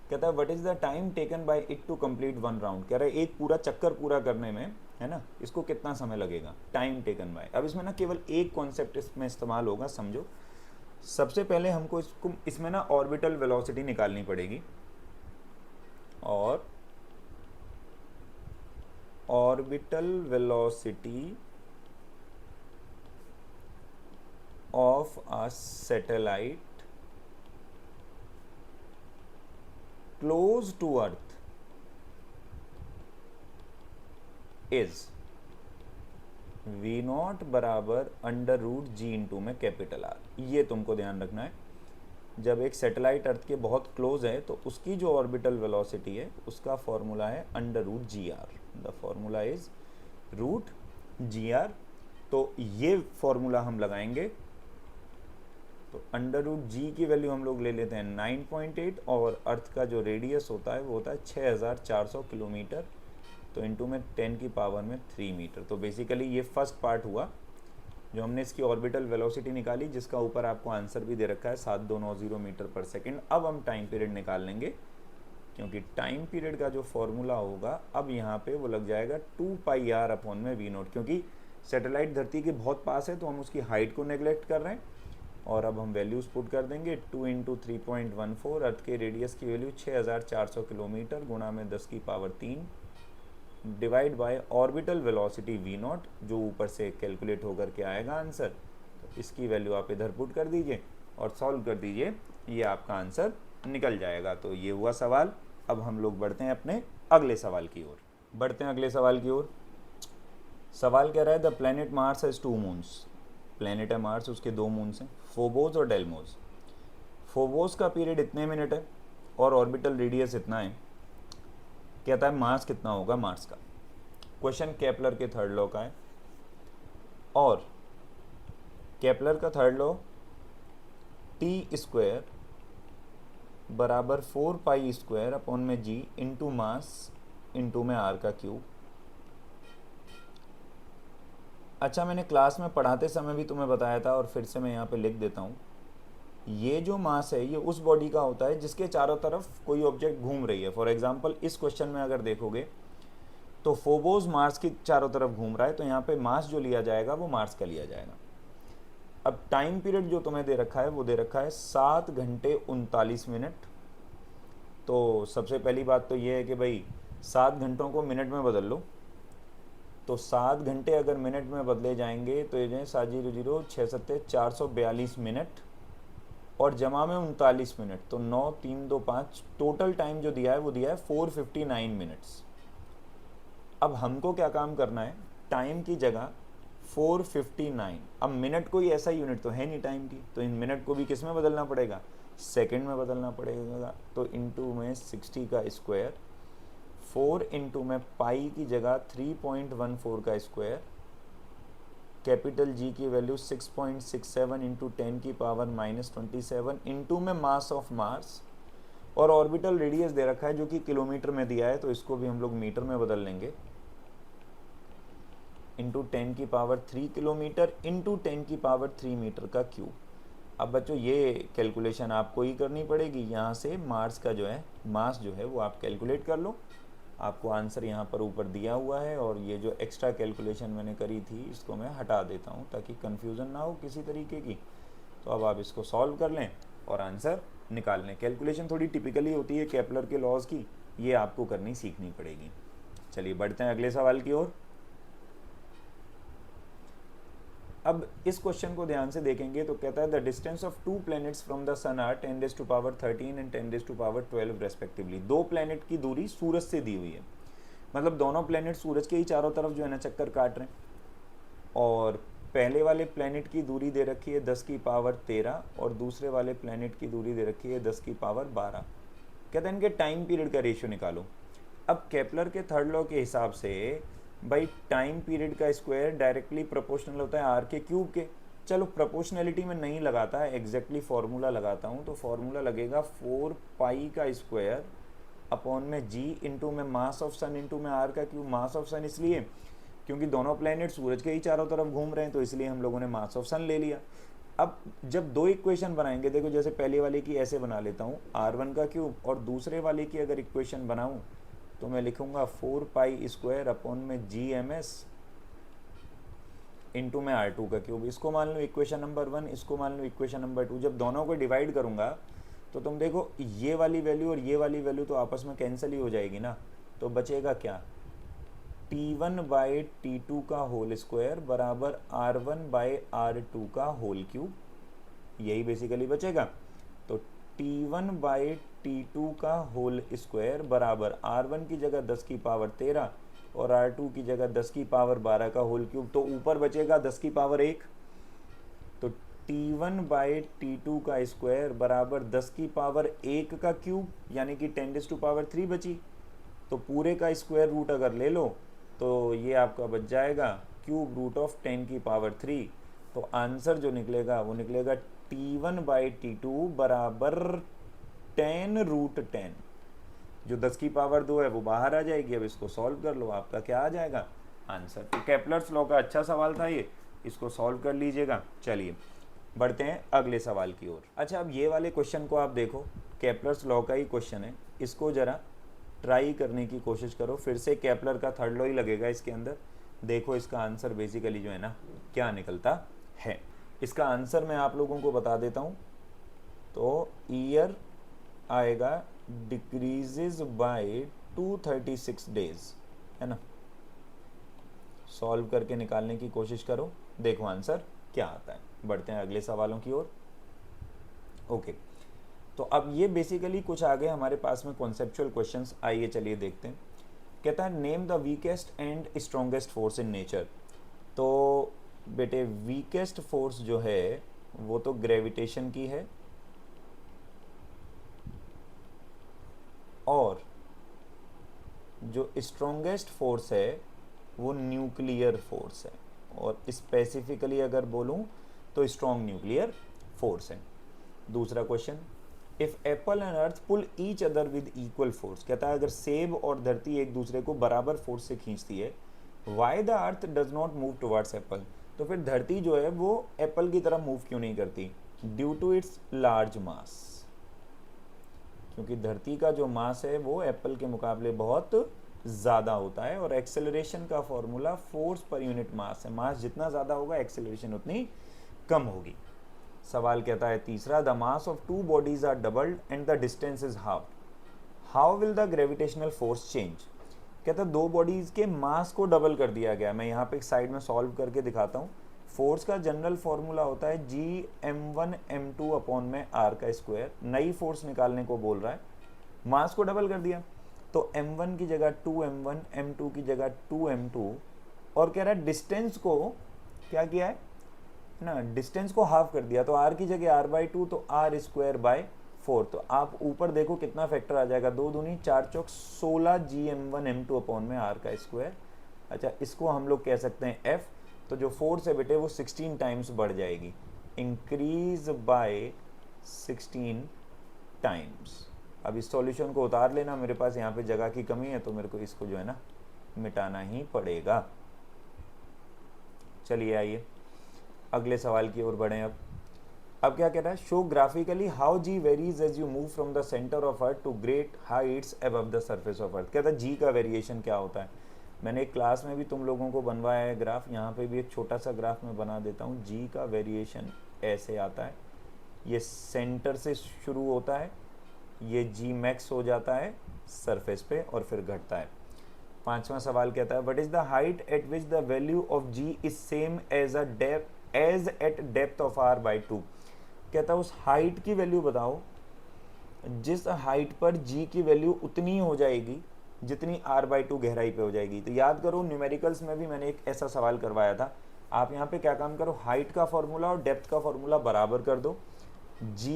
कहता है what is the time taken by it to complete one round. कह रहा है एक पूरा चक्कर पूरा करने में, है ना, इसको कितना समय लगेगा, टाइम टेकन बाय। अब इसमें ना केवल एक कॉन्सेप्ट इसमें इस्तेमाल होगा, समझो। सबसे पहले हमको इसमें ना ऑर्बिटल वेलोसिटी निकालनी पड़ेगी और orbital velocity of a satellite close to earth is v0 बराबर √g इंटू में कैपिटल आर। ये तुमको ध्यान रखना है, जब एक सैटेलाइट अर्थ के बहुत क्लोज है तो उसकी जो ऑर्बिटल वेलोसिटी है उसका फॉर्मूला है √gr। The formula is √gr। तो ये फॉर्मूला हम लगाएंगे, तो √g की वैल्यू हम लोग ले लेते हैं 9.8 और अर्थ का जो रेडियस होता है वो होता है 6400 किलोमीटर, तो इंटू में 10 की पावर में 3 मीटर। तो बेसिकली ये फर्स्ट पार्ट हुआ जो हमने इसकी ऑर्बिटल वेलोसिटी निकाली, जिसका ऊपर आपको आंसर भी दे रखा है 7290 मीटर पर सेकेंड। अब हम टाइम पीरियड निकाल लेंगे, क्योंकि टाइम पीरियड का जो फॉर्मूला होगा अब यहाँ पे वो लग जाएगा 2 पाई आर अपॉन में v0। क्योंकि सैटेलाइट धरती के बहुत पास है तो हम उसकी हाइट को नेग्लेक्ट कर रहे हैं, और अब हम वैल्यूज़ पुट कर देंगे 2 इंटू 3.14, अर्थ के रेडियस की वैल्यू 6400 किलोमीटर गुणा में 10 की power 3 divide bye orbital velocity v0, जो ऊपर से कैलकुलेट होकर के आएगा आंसर। तो इसकी वैल्यू आप इधर पुट कर दीजिए और सॉल्व कर दीजिए, ये आपका आंसर निकल जाएगा। तो ये हुआ सवाल। अब हम लोग बढ़ते हैं अपने अगले सवाल की ओर। सवाल कह रहा है the planet Mars has 2 moons. Planet है मार्स, उसके 2 मून्स हैं, फोबोस और डेल्मोस। फोबोस का पीरियड इतने मिनट है और ऑर्बिटल रेडियस इतना है। कहता है मास कितना होगा मार्स का। क्वेश्चन केपलर के थर्ड लॉ का है, और केपलर का थर्ड लॉ t² बराबर 4 पाई स्क्वायर अपॉन में g इंटू मास इंटू में r का क्यूब। अच्छा, मैंने क्लास में पढ़ाते समय भी तुम्हें बताया था और फिर से मैं यहाँ पे लिख देता हूँ। ये जो मास है ये उस बॉडी का होता है जिसके चारों तरफ कोई ऑब्जेक्ट घूम रही है। फॉर एग्जांपल इस क्वेश्चन में अगर देखोगे तो फोबोस मार्स की चारों तरफ घूम रहा है, तो यहाँ पे मास जो लिया जाएगा वो मार्स का लिया जाएगा। अब टाइम पीरियड जो तुम्हें दे रखा है वो दे रखा है 7 घंटे 39 मिनट। तो सबसे पहली बात तो ये है कि भाई 7 घंटों को मिनट में बदल लो, तो 7 घंटे अगर मिनट में बदले जाएंगे तो ये 7 0 0 6 7 442 मिनट और जमा में 39 मिनट, तो 9 3 2 5 टोटल टाइम जो दिया है वो दिया है 459 मिनट्स। अब हमको क्या काम करना है, टाइम की जगह 459। अब मिनट कोई ऐसा यूनिट तो है नहीं टाइम की, तो इन मिनट को भी किस में बदलना पड़ेगा, सेकेंड में बदलना पड़ेगा, तो इंटू में 60 का स्क्वायर, 4 इंटू में पाई की जगह 3.14 का स्क्वायर, कैपिटल जी की वैल्यू 6.67 इंटू 10 की पावर -27 इंटू में मास ऑफ मार्स, और ऑर्बिटल रेडियस दे रखा है जो कि किलोमीटर में दिया है, तो इसको भी हम लोग मीटर में बदल लेंगे, इंटू 10 की पावर 3 किलोमीटर इंटू 10 की पावर 3 मीटर का क्यूब। अब बच्चों ये कैलकुलेशन आपको ही करनी पड़ेगी, यहाँ से मार्स का जो है मास जो है वो आप कैलकुलेट कर लो, आपको आंसर यहाँ पर ऊपर दिया हुआ है। और ये जो एक्स्ट्रा कैलकुलेशन मैंने करी थी इसको मैं हटा देता हूँ ताकि कन्फ्यूज़न ना हो किसी तरीके की। तो अब आप इसको सॉल्व कर लें और आंसर निकाल लें। कैलकुलेशन थोड़ी टिपिकली होती है केपलर के लॉज की, ये आपको करनी सीखनी पड़ेगी। चलिए बढ़ते हैं अगले सवाल की ओर। अब इस क्वेश्चन को ध्यान से देखेंगे तो कहता है the distance of two planets from the sun are 10⁻13 and 10⁻12 respectively. दो प्लैनेट की दूरी सूरज से दी हुई है, मतलब दोनों प्लैनेट सूरज के ही चारों तरफ जो है ना चक्कर काट रहे हैं, और पहले वाले प्लैनेट की दूरी दे रखी है 10 की पावर 13 और दूसरे वाले प्लैनेट की दूरी दे रखी है 10 की पावर 12। कहते हैं इनके टाइम पीरियड का रेशियो निकालो। अब केपलर के थर्ड लॉ के हिसाब से भाई टाइम पीरियड का स्क्वायर डायरेक्टली प्रोपोर्शनल होता है आर के क्यूब के। चलो प्रोपोर्शनलिटी में नहीं लगाता है, एग्जैक्टली फॉर्मूला लगाता हूँ, तो फॉर्मूला लगेगा 4 पाई का स्क्वायर अपॉन में जी इंटू में मास ऑफ सन इंटू में आर का क्यूब। मास ऑफ सन इसलिए क्योंकि दोनों प्लैनेट सूरज के ही चारों तरफ घूम रहे हैं, तो इसलिए हम लोगों ने मास ऑफ सन ले लिया। अब जब दो इक्वेशन बनाएंगे, देखो जैसे पहले वाले की ऐसे बना लेता हूँ r1 का क्यूब, और दूसरे वाले की अगर इक्वेशन बनाऊँ तो मैं लिखूंगा 4 पाई स्क्वायर अपॉन में जी एम एस इंटू में R2 का क्यूब। इसको मान लो इक्वेशन नंबर 1, इसको मान लो इक्वेशन नंबर 2। जब दोनों को डिवाइड करूंगा तो तुम देखो ये वाली वैल्यू और ये वाली वैल्यू तो आपस में कैंसिल ही हो जाएगी ना, तो बचेगा क्या, T1 बाई T2 का होल स्क्वायर बराबर R1 बाई R2 का होल क्यूब, यही बेसिकली बचेगा। तो T1 बाई T2 का होल स्क्वायर बराबर R1 की जगह 10 की पावर 13 और R2 की जगह 10 की पावर 12 का होल क्यूब, तो ऊपर बचेगा 10 की पावर 1। तो T1 बाई T2 का स्क्वायर बराबर 10 की पावर 1 का क्यूब, यानी कि 10⁻³ बची। तो पूरे का स्क्वायर रूट अगर ले लो तो ये आपका बच जाएगा क्यूब रूट ऑफ 10 की पावर 3। तो आंसर जो निकलेगा वो निकलेगा T1 बाई T2 बराबर 10√10। जो 10 की पावर 2 है वो बाहर आ जाएगी। अब इसको सॉल्व कर लो, आपका क्या आ जाएगा आंसर। तो केपलर्स लॉ का अच्छा सवाल था ये, इसको सॉल्व कर लीजिएगा। चलिए बढ़ते हैं अगले सवाल की ओर। अच्छा अब ये वाले क्वेश्चन को आप देखो, केपलर्स लॉ का ही क्वेश्चन है, इसको ज़रा ट्राई करने की कोशिश करो। फिर से केपलर का थर्ड लॉ ही लगेगा इसके अंदर। देखो इसका आंसर बेसिकली जो है ना क्या निकलता है। इसका आंसर मैं आप लोगों को बता देता हूँ। तो ईयर आएगा डिक्रीजेज बाय 236 डेज, है ना। सॉल्व करके निकालने की कोशिश करो, देखो आंसर क्या आता है। बढ़ते हैं अगले सवालों की ओर। ओके, तो अब ये बेसिकली कुछ आगे हमारे पास में कॉन्सेप्चुअल क्वेश्चंस। आइए चलिए देखते हैं। कहता है name the weakest and strongest force in nature. तो बेटे वीकेस्ट फोर्स जो है वो तो ग्रेविटेशन की है, और जो स्ट्रॉन्गेस्ट फोर्स है वो न्यूक्लियर फोर्स है, और स्पेसिफिकली अगर बोलूं तो स्ट्रॉन्ग न्यूक्लियर फोर्स है। दूसरा question, if apple and earth pull each other with equal force. कहता है अगर सेब और धरती एक दूसरे को बराबर फोर्स से खींचती है, why the earth does not move towards Apple. तो फिर धरती जो है वो एप्पल की तरफ मूव क्यों नहीं करती, due to its large mass. क्योंकि धरती का जो मास है वो एप्पल के मुकाबले बहुत ज़्यादा होता है, और एक्सेलरेशन का formula force per unit mass है। मास जितना ज़्यादा होगा एक्सेलरेशन उतनी कम होगी। सवाल कहता है तीसरा, the mass of two bodies are doubled and the distance is half, how will the gravitational force change. कहता है दो बॉडीज के मास को डबल कर दिया गया। मैं यहाँ पे एक साइड में सॉल्व करके दिखाता हूँ। फोर्स का जनरल फॉर्मूला होता है Gm1m2 अपॉन में r का स्क्वायर। नई फोर्स निकालने को बोल रहा है, मास को डबल कर दिया, तो m1 की जगह 2m1, m2 की जगह 2m2, और कह रहा है डिस्टेंस को क्या किया है ना, डिस्टेंस को हाफ कर दिया। तो r की जगह r/2, तो r² बाय 4। तो आप ऊपर देखो कितना फैक्टर आ जाएगा, 2 दूनी 4 चौक 16 GM1 M2 अपॉन में r का स्क्वायर। अच्छा, इसको हम लोग कह सकते हैं f। तो जो 4 से बेटे वो 16 टाइम्स बढ़ जाएगी, इंक्रीज बाय 16 टाइम्स। अब इस सॉल्यूशन को उतार लेना, मेरे पास यहाँ पे जगह की कमी है तो मेरे को इसको जो है ना मिटाना ही पड़ेगा। चलिए आइए अगले सवाल की ओर बढ़ें। अब क्या कह रहा है, show graphically how G varies as you move from the centre of earth to great heights above the surface of earth. कहता है जी का वेरिएशन क्या होता है। मैंने एक क्लास में भी तुम लोगों को बनवाया है ग्राफ, यहाँ पे भी एक छोटा सा ग्राफ मैं बना देता हूँ। जी का वेरिएशन ऐसे आता है, ये सेंटर से शुरू होता है, ये जी मैक्स हो जाता है सरफेस पे और फिर घटता है। पांचवा सवाल कहता है, what is the height at which the value of G is same as at depth of R by 2। कहता है उस हाइट की वैल्यू बताओ जिस हाइट पर जी की वैल्यू उतनी हो जाएगी जितनी r बाई 2 गहराई पे हो जाएगी। तो याद करो न्यूमेरिकल्स में भी मैंने एक ऐसा सवाल करवाया था। आप यहाँ पे क्या काम करो, हाइट का फॉर्मूला और डेप्थ का फॉर्मूला बराबर कर दो। g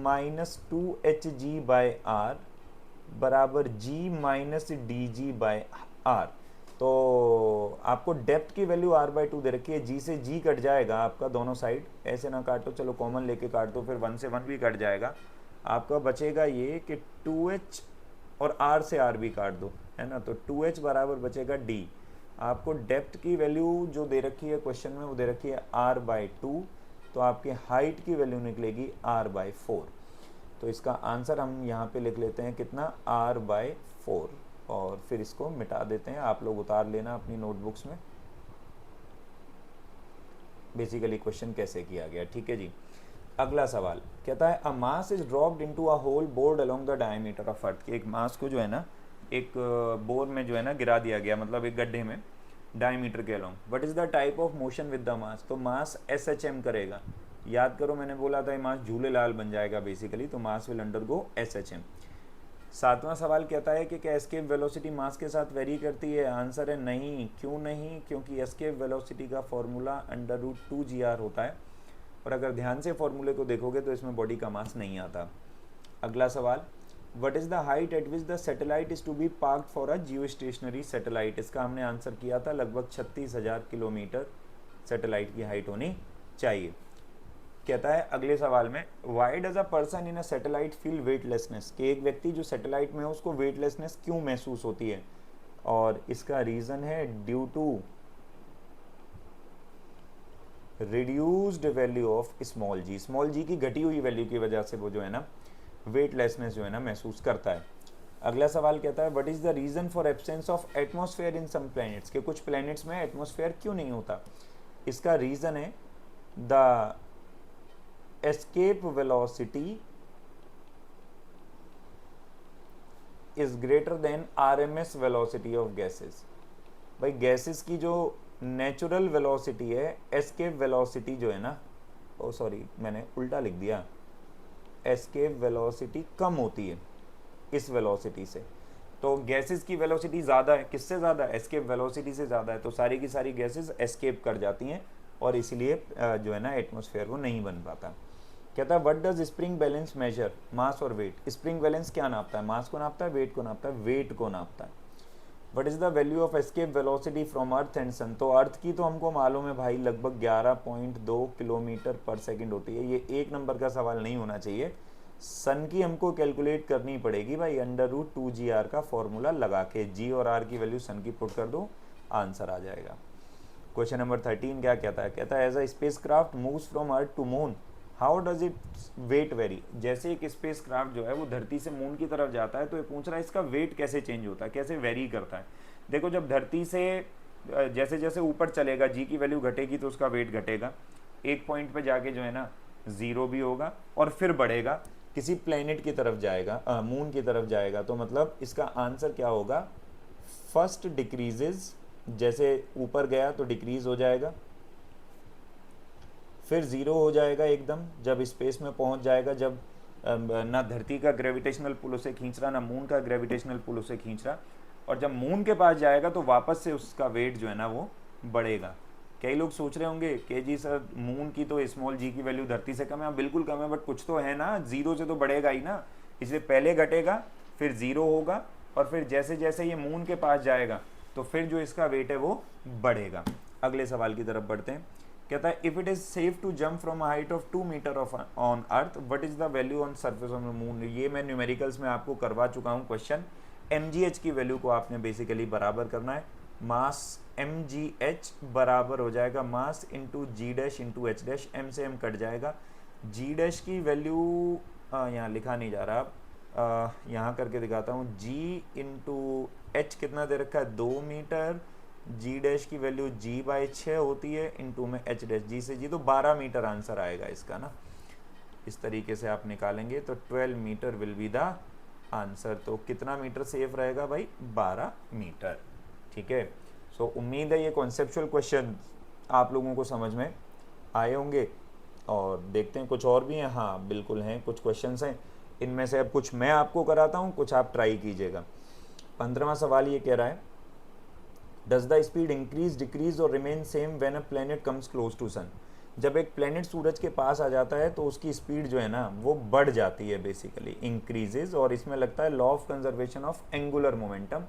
minus 2hg by R बराबर g minus D G by R. तो आपको डेप्थ की वैल्यू r बाई 2 दे रखी है, g से g कट जाएगा आपका दोनों साइड, ऐसे ना काटो, चलो कॉमन लेके काट दो, फिर 1 से 1 भी कट जाएगा। आपका बचेगा ये कि 2h और r से r भी काट दो, है ना, तो 2h बराबर बचेगा d। आपको डेप्थ की वैल्यू जो दे रखी है क्वेश्चन में वो दे रखी है r बाई 2, तो आपकी हाइट की वैल्यू निकलेगी r बाई 4। तो इसका आंसर हम यहाँ पे लिख लेते हैं कितना, r बाई 4, और फिर इसको मिटा देते हैं। आप लोग उतार लेना अपनी नोटबुक्स में बेसिकली क्वेश्चन कैसे किया गया। ठीक है जी। अगला सवाल कहता है, a mass is dropped into a hole bored along the diameter of Earth. एक मास को जो है ना एक बोर में जो है ना गिरा दिया गया, मतलब एक गड्ढे में डायमीटर के along. What is the type of motion with the mass. तो मास SHM करेगा। याद करो मैंने बोला था ये मास झूलेलाल बन जाएगा बेसिकली, तो मास विल अंडरगो SHM। सातवां सवाल कहता है कि क्या एस्केप वेलोसिटी मास के साथ वेरी करती है। आंसर है नहीं। क्यों नहीं, क्योंकि एस्केप वेलोसिटी का फॉर्मूला √2gr होता है, और अगर ध्यान से फॉर्मूले को देखोगे तो इसमें बॉडी का मास नहीं आता। अगला सवाल, what is the height at which the satellite is to be parked for a geostationary satellite. इसका हमने आंसर किया था, लगभग 36,000 किलोमीटर सैटेलाइट की हाइट होनी चाहिए। कहता है अगले सवाल में, why does a person in a satellite feel weightlessness. कि एक व्यक्ति जो सैटेलाइट में है उसको वेटलेसनेस क्यों महसूस होती है, और इसका रीजन है due to reduced value of small g. Small g की घटी हुई वैल्यू की वजह से वो जो है ना वेटलेसनेस जो है ना महसूस करता है। अगला सवाल कहता है, what is the reason for absence of atmosphere in some planets. के कुछ प्लैनेट्स में एटमॉस्फेयर क्यों नहीं होता। इसका रीजन है the escape velocity is greater than RMS velocity of gases। भाई गैसेस की जो नेचुरल वेलोसिटी है, एस्केप वेलोसिटी जो है ना, ओ सॉरी मैंने उल्टा लिख दिया, एस्केप वेलोसिटी कम होती है इस वेलोसिटी से। तो गैसेस की वेलोसिटी ज़्यादा है, किससे ज़्यादा, एस्केप वेलोसिटी से ज़्यादा है, तो सारी की सारी गैसेस एस्केप कर जाती हैं और इसलिए जो है ना एटमॉस्फेयर वो नहीं बन पाता। कहता है, what does spring balance measure mass और वेट। स्प्रिंग बैलेंस क्या नापता है, मास को नापता है, वेट को नापता है, वेट को नापता है। What is the value of escape velocity from Earth and Sun. तो अर्थ की तो हमको मालूम है भाई, लगभग 11.2 किलोमीटर पर सेकंड होती है। ये एक नंबर का सवाल नहीं होना चाहिए। सन की हमको कैलकुलेट करनी पड़ेगी भाई, √2gr का फॉर्मूला लगा के जी और आर की वैल्यू सन की पुट कर दो, आंसर आ जाएगा। क्वेश्चन नंबर 13 क्या कहता है, कहता है as a spacecraft moves from earth to moon how does it weight vary. जैसे एक स्पेस क्राफ्ट जो है वो धरती से मून की तरफ जाता है, तो ये पूछ रहा है इसका वेट कैसे चेंज होता है, कैसे वेरी करता है। देखो जब धरती से जैसे जैसे ऊपर चलेगा जी की वैल्यू घटेगी तो उसका वेट घटेगा, एक पॉइंट पे जाके जो है ना 0 भी होगा और फिर बढ़ेगा, किसी प्लेनेट की तरफ जाएगा, मून की तरफ जाएगा। तो मतलब इसका आंसर क्या होगा, फर्स्ट डिक्रीजेज, जैसे ऊपर गया तो डिक्रीज हो जाएगा, फिर 0 हो जाएगा एकदम जब स्पेस में पहुंच जाएगा, जब ना धरती का ग्रेविटेशनल पुल उसे खींच रहा, ना मून का ग्रेविटेशनल पुल उसे खींच रहा, और जब मून के पास जाएगा तो वापस से उसका वेट जो है ना वो बढ़ेगा। कई लोग सोच रहे होंगे कि जी सर मून की तो स्मॉल जी की वैल्यू धरती से कम है, हाँ बिल्कुल कम है, बट कुछ तो है ना, जीरो से तो बढ़ेगा ही ना, इसलिए पहले घटेगा फिर जीरो होगा और फिर जैसे जैसे ये मून के पास जाएगा तो फिर जो इसका वेट है वो बढ़ेगा। अगले सवाल की तरफ बढ़ते हैं। कहता है if it is safe to jump from height of 2 metre off on earth what is the value on surface of the moon. ये मैं न्यूमेरिकल्स में आपको करवा चुका हूँ क्वेश्चन। mgh की वैल्यू को आपने बेसिकली बराबर करना है, मास mgh बराबर हो जाएगा mass into g dash into h dash, m से एम कट जाएगा, जी डैश की वैल्यू यहाँ लिखा नहीं जा रहा, यहाँ करके दिखाता हूँ, g इंटू एच कितना दे रखा है 2 मीटर, जी डैश की वैल्यू g बाई 6 होती है, इंटू में एच डैश, जी से जी तो 12 मीटर आंसर आएगा इसका ना। इस तरीके से आप निकालेंगे तो 12 metre will be the answer. तो कितना मीटर सेफ रहेगा भाई 12 मीटर। ठीक है, सो उम्मीद है ये कॉन्सेप्चुअल क्वेश्चन आप लोगों को समझ में आए होंगे। और देखते हैं कुछ और भी हैं, हाँ बिल्कुल हैं, कुछ क्वेश्चंस हैं, इनमें से अब कुछ मैं आपको कराता हूँ, कुछ आप ट्राई कीजिएगा। 15वां सवाल ये कह रहा है does the speed increase decrease or remain same when a planet comes close to Sun. जब एक प्लेनेट सूरज के पास आ जाता है तो उसकी स्पीड जो है ना वो बढ़ जाती है, बेसिकली इंक्रीजेज, और इसमें लगता है law of conservation of angular momentum,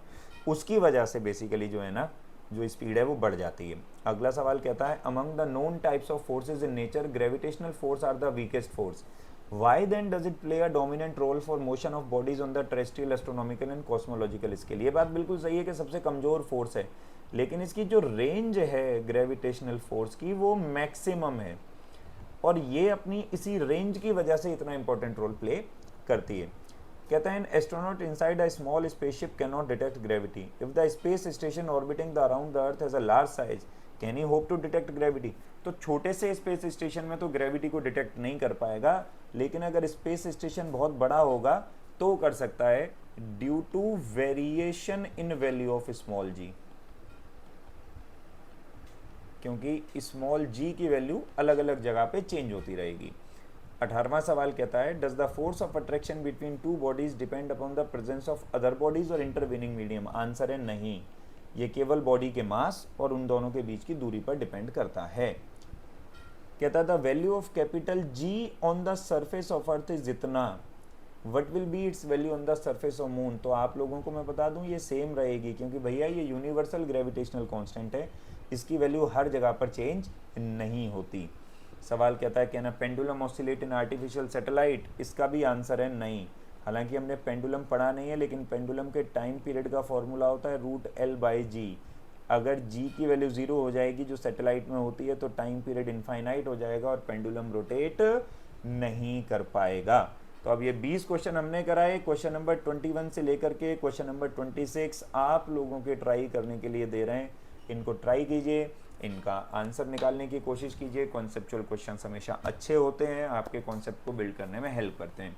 उसकी वजह से बेसिकली जो है ना जो स्पीड है वो बढ़ जाती है। अगला सवाल कहता है among the known types of forces in nature gravitational force are the weakest force, why then does it play a dominant role for motion of bodies on the terrestrial astronomical and cosmological scale. ये बात बिल्कुल सही है कि सबसे कमजोर force है, लेकिन इसकी जो रेंज है ग्रेविटेशनल फोर्स की वो मैक्सिमम है, और ये अपनी इसी रेंज की वजह से इतना इंपॉर्टेंट रोल प्ले करती है। कहता है an astronaut inside a small spaceship can not detect gravity if the space station orbiting the around the earth has a large size can he hope to detect gravity. तो छोटे से space station में तो gravity को detect नहीं कर पाएगा, लेकिन अगर स्पेस स्टेशन बहुत बड़ा होगा तो कर सकता है, due to variation in value of small g, क्योंकि स्मॉल जी की वैल्यू अलग अलग जगह पे चेंज होती रहेगी। 18वां सवाल कहता है does the force of attraction between two bodies depend upon the presence of other bodies और इंटरवीनिंग मीडियम। आंसर है नहीं, ये केवल बॉडी के मास और उन दोनों के बीच की दूरी पर डिपेंड करता है। कहता है the value of capital G on the surface of Earth is जितना, what will be its value on the surface of Moon. तो आप लोगों को मैं बता दूं ये सेम रहेगी, क्योंकि भैया ये यूनिवर्सल ग्रेविटेशनल कांस्टेंट है, इसकी वैल्यू हर जगह पर चेंज नहीं होती। सवाल कहता है can a pendulum oscillate in artificial satellite. इसका भी आंसर है नहीं। हालांकि हमने पेंडुलम पढ़ा नहीं है, लेकिन पेंडुलम के टाइम पीरियड का फॉर्मूला होता है √L/G। अगर G की वैल्यू 0 हो जाएगी जो सैटेलाइट में होती है तो टाइम पीरियड इनफाइनाइट हो जाएगा और पेंडुलम रोटेट नहीं कर पाएगा। तो अब ये 20 क्वेश्चन हमने कराए, क्वेश्चन नंबर 21 से लेकर के क्वेश्चन नंबर 26 आप लोगों के ट्राई करने के लिए दे रहे हैं। इनको ट्राई कीजिए, इनका आंसर निकालने की कोशिश कीजिए। कॉन्सेप्चुअल क्वेश्चंस हमेशा अच्छे होते हैं, आपके कॉन्सेप्ट को बिल्ड करने में हेल्प करते हैं।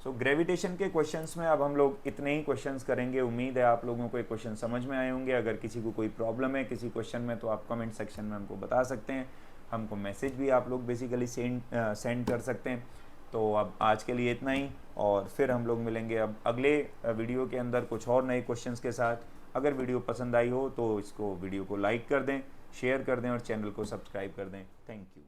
सो ग्रेविटेशन के क्वेश्चंस में अब हम लोग इतने ही क्वेश्चंस करेंगे। उम्मीद है आप लोगों को ये क्वेश्चन समझ में आए होंगे। अगर किसी को कोई प्रॉब्लम है किसी क्वेश्चन में तो आप कमेंट सेक्शन में हमको बता सकते हैं, हमको मैसेज भी आप लोग बेसिकली सेंड कर सकते हैं। तो अब आज के लिए इतना ही, और फिर हम लोग मिलेंगे अब अगले वीडियो के अंदर कुछ और नए क्वेश्चंस के साथ। अगर वीडियो पसंद आई हो तो इसको वीडियो को लाइक कर दें, शेयर कर दें और चैनल को सब्सक्राइब कर दें। Thank you.